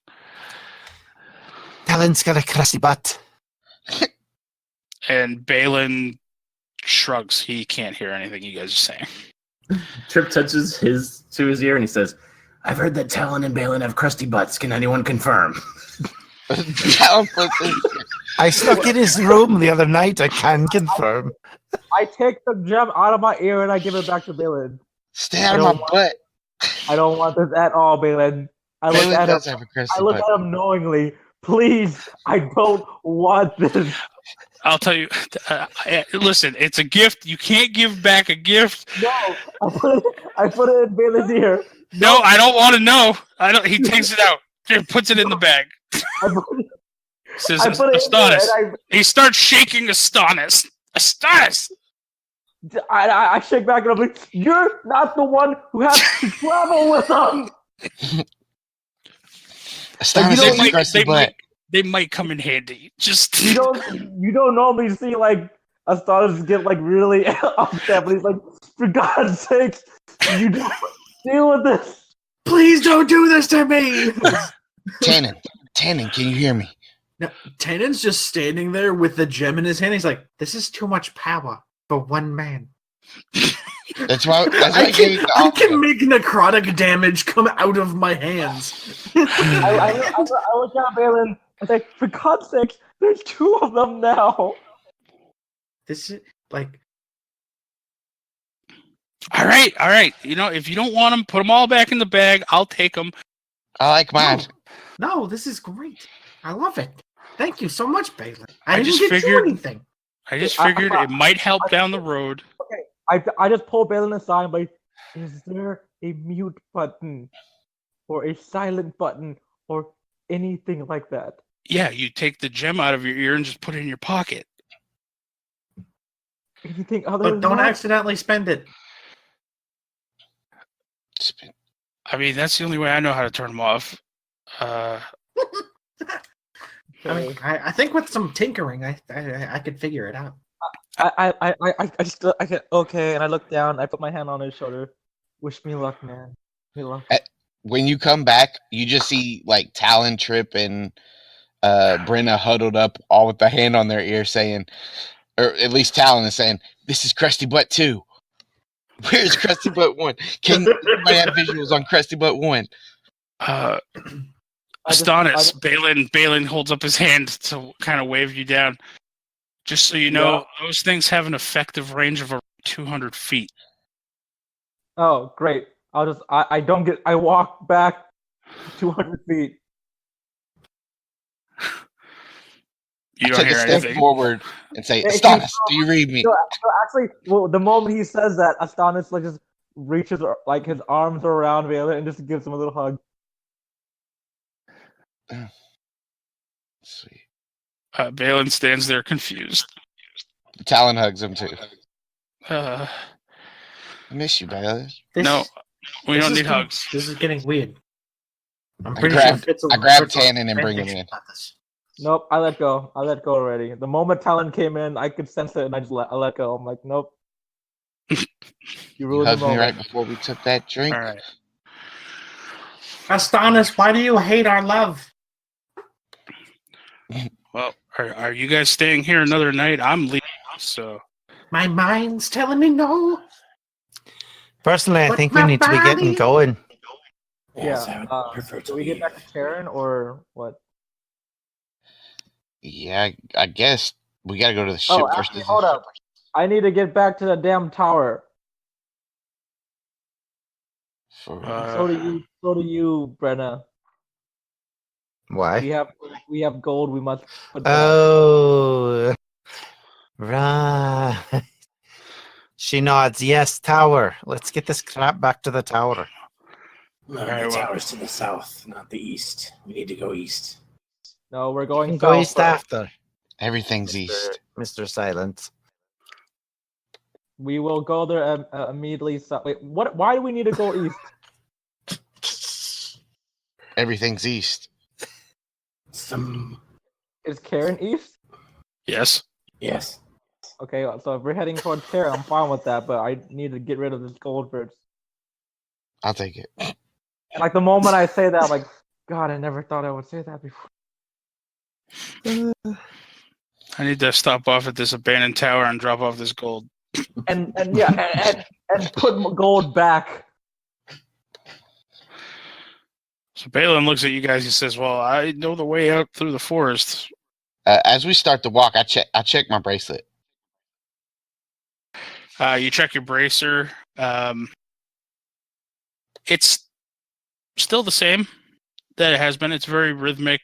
Talon's got a crusty butt. And Balin shrugs. He can't hear anything you guys are saying. Trip touches his to his ear and he says, "I've heard that Talon and Balin have crusty butts. Can anyone confirm?" I snuck in his room the other night. I can confirm. I take the gem out of my ear and I give it back to Balin. Stay out of my butt. I don't want this at all, Balin. I look at him knowingly. Please, I don't want this. I'll tell you. Listen, it's a gift. You can't give back a gift. No, I put it in Balin's ear. No, I don't want to know. I don't. He takes it out. Puts it in the bag. Says Astonis. He starts shaking Astonis. Astonis. I shake back and I'm like, "You're not the one who has to travel with them." They might come in handy. Just you don't normally see like Astonis get like really upset, but he's like, "For God's sake, you don't deal with this. Please don't do this to me." Tannen, can you hear me? No, Tannen's just standing there with the gem in his hand. He's like, "This is too much power for one man." That's why I can make necrotic damage come out of my hands. I look at Balin and say, "For God's sake, there's two of them now." This is like. All right. You know, if you don't want them, put them all back in the bag. I'll take them. I like mine. No, this is great. I love it. Thank you so much, Balin. I didn't just get you anything. I just figured it might help down the road. Okay, I just pull Balin aside, like, is there a mute button or a silent button or anything like that? Yeah, you take the gem out of your ear and just put it in your pocket. Anything other But than don't that? accidentally spend it. I mean, that's the only way I know how to turn them off. I mean, I think with some tinkering, I could figure it out. I get okay, and I look down. I put my hand on his shoulder. Wish me luck, man. Me luck. When you come back, you just see like Talon, Trip, and Brenna huddled up, all with the hand on their ear, saying, or at least Talon is saying, "This is Krusty Butt 2. Where's Krusty Butt 1? Can anybody have visuals on Krusty Butt 1?" Astonis, Balin holds up his hand to kind of wave you down. Just so you know, those things have an effective range of around 200 feet. Oh, great. I walk back 200 feet. I take a step forward and say, "Astonis, do you read me?" So actually, the moment he says that, Astonis like just reaches like his arms around Balin and just gives him a little hug. Sweet. Balin stands there confused. Talon hugs him too. I miss you, Balin. No, we don't need hugs. This is getting weird. I'm I pretty grab sure Tannen and bring him in. Nope, I let go. I let go already. The moment Talon came in, I could sense it, and I let go. I'm like, nope. You ruined hugged the me moment. right before we took that drink. All right. Astonis, why do you hate our love? Well, are you guys staying here another night? I'm leaving, so. My mind's telling me no. Personally, I But think we my need to be getting body- going. Yes, I would prefer to do we get leave. back to Terran or what? Yeah, I guess we gotta go to the ship first. Actually, hold up. I need to get back to the damn tower. So do you, Brenna. Why? We have gold. We must put back. Oh, right. She nods. Yes, tower. Let's get this crap back to the tower. No, Very the well. tower's to the south, not the east. We need to go east. No, we're You going can south. go east first. after. Everything's east. Mr. Silent. We will go there immediately. Wait, what? Why do we need to go east? Everything's east. Is Karen east? Yes. Yes. Okay, so if we're heading towards Terran, I'm fine with that. But I need to get rid of this gold first. I'll take it. Like the moment I say that, I'm like, God, I never thought I would say that before. I need to stop off at this abandoned tower and drop off this gold. And put gold back. So Balin looks at you guys. He says, "Well, I know the way out through the forest." As we start to walk, I check my bracelet. You check your bracer. It's still the same that it has been. It's very rhythmic.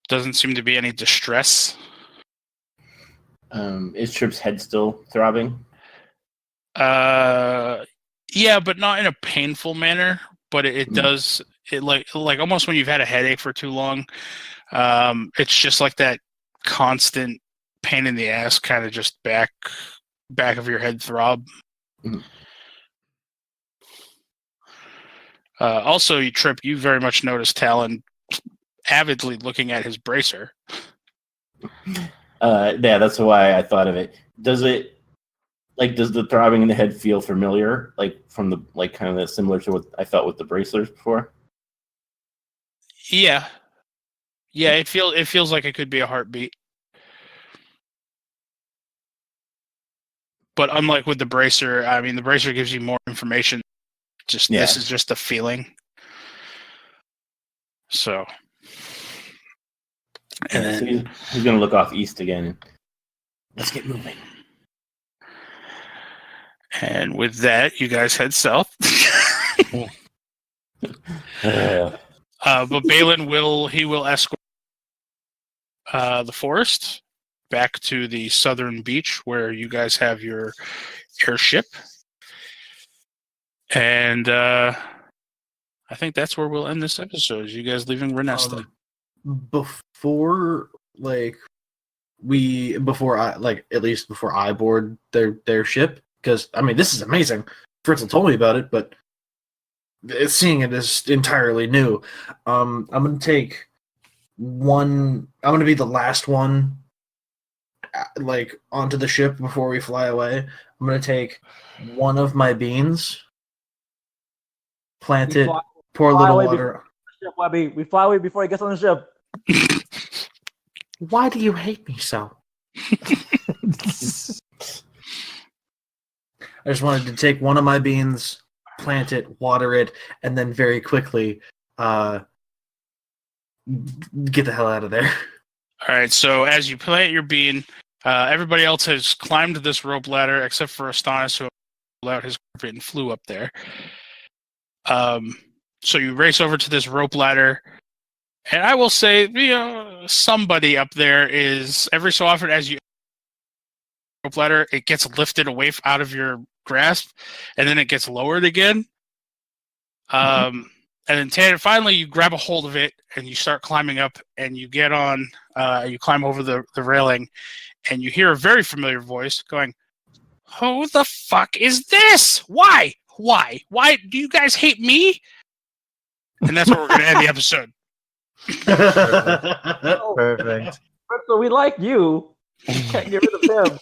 Doesn't seem to be any distress. Is Trip's head still throbbing? Yeah, but not in a painful manner. But it does. It like almost when you've had a headache for too long. It's just like that constant pain in the ass, kind of just back of your head throb. Mm. Also, you very much notice Talon avidly looking at his bracer. Yeah, that's why I thought of it. Does the throbbing in the head feel familiar? Like from the kind of similar to what I felt with the bracelets before? Yeah. It feels like it could be a heartbeat. But unlike with the bracer, I mean, the bracer gives you more information. This is just a feeling. So, and then, so he's going to look off east again. Let's get moving. And with that, you guys head south. But Balin will escort the forest back to the southern beach where you guys have your airship. And I think that's where we'll end this episode. You guys leaving Renesta. Before I board their ship, because I mean this is amazing. Fritzl told me about it, but seeing it is entirely new. I'm gonna take one. I'm gonna be the last one, onto the ship before we fly away. I'm gonna take one of my beans, plant it, pour a little water. Webby, we fly away before he gets on the ship. Why do you hate me so? I just wanted to take one of my beans, plant it, water it, and then very quickly get the hell out of there. All right, so as you plant your bean, everybody else has climbed this rope ladder except for Astonis, who pulled out his carpet and flew up there. So you race over to this rope ladder, and I will say, somebody up there is, every so often as you rope ladder, it gets lifted away out of your grasp, and then it gets lowered again. And then finally you grab a hold of it and you start climbing up, and you get on, you climb over the railing, and you hear a very familiar voice going, "Who the fuck is this? Why do you guys hate me?" And that's where we're going to end the episode. Perfect. So we like you. Can't get rid of him.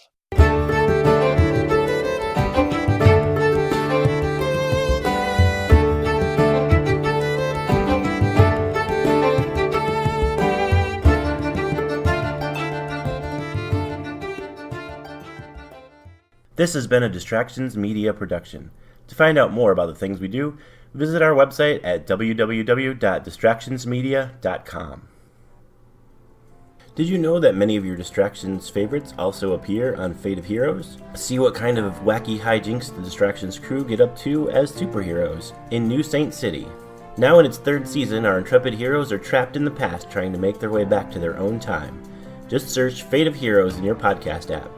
This has been a Distractions Media production. To find out more about the things we do, Visit our website at www.distractionsmedia.com. Did you know that many of your Distractions favorites also appear on Fate of Heroes? See what kind of wacky hijinks the Distractions crew get up to as superheroes in New Saint City. Now in its third season, our intrepid heroes are trapped in the past trying to make their way back to their own time. Just search Fate of Heroes in your podcast app.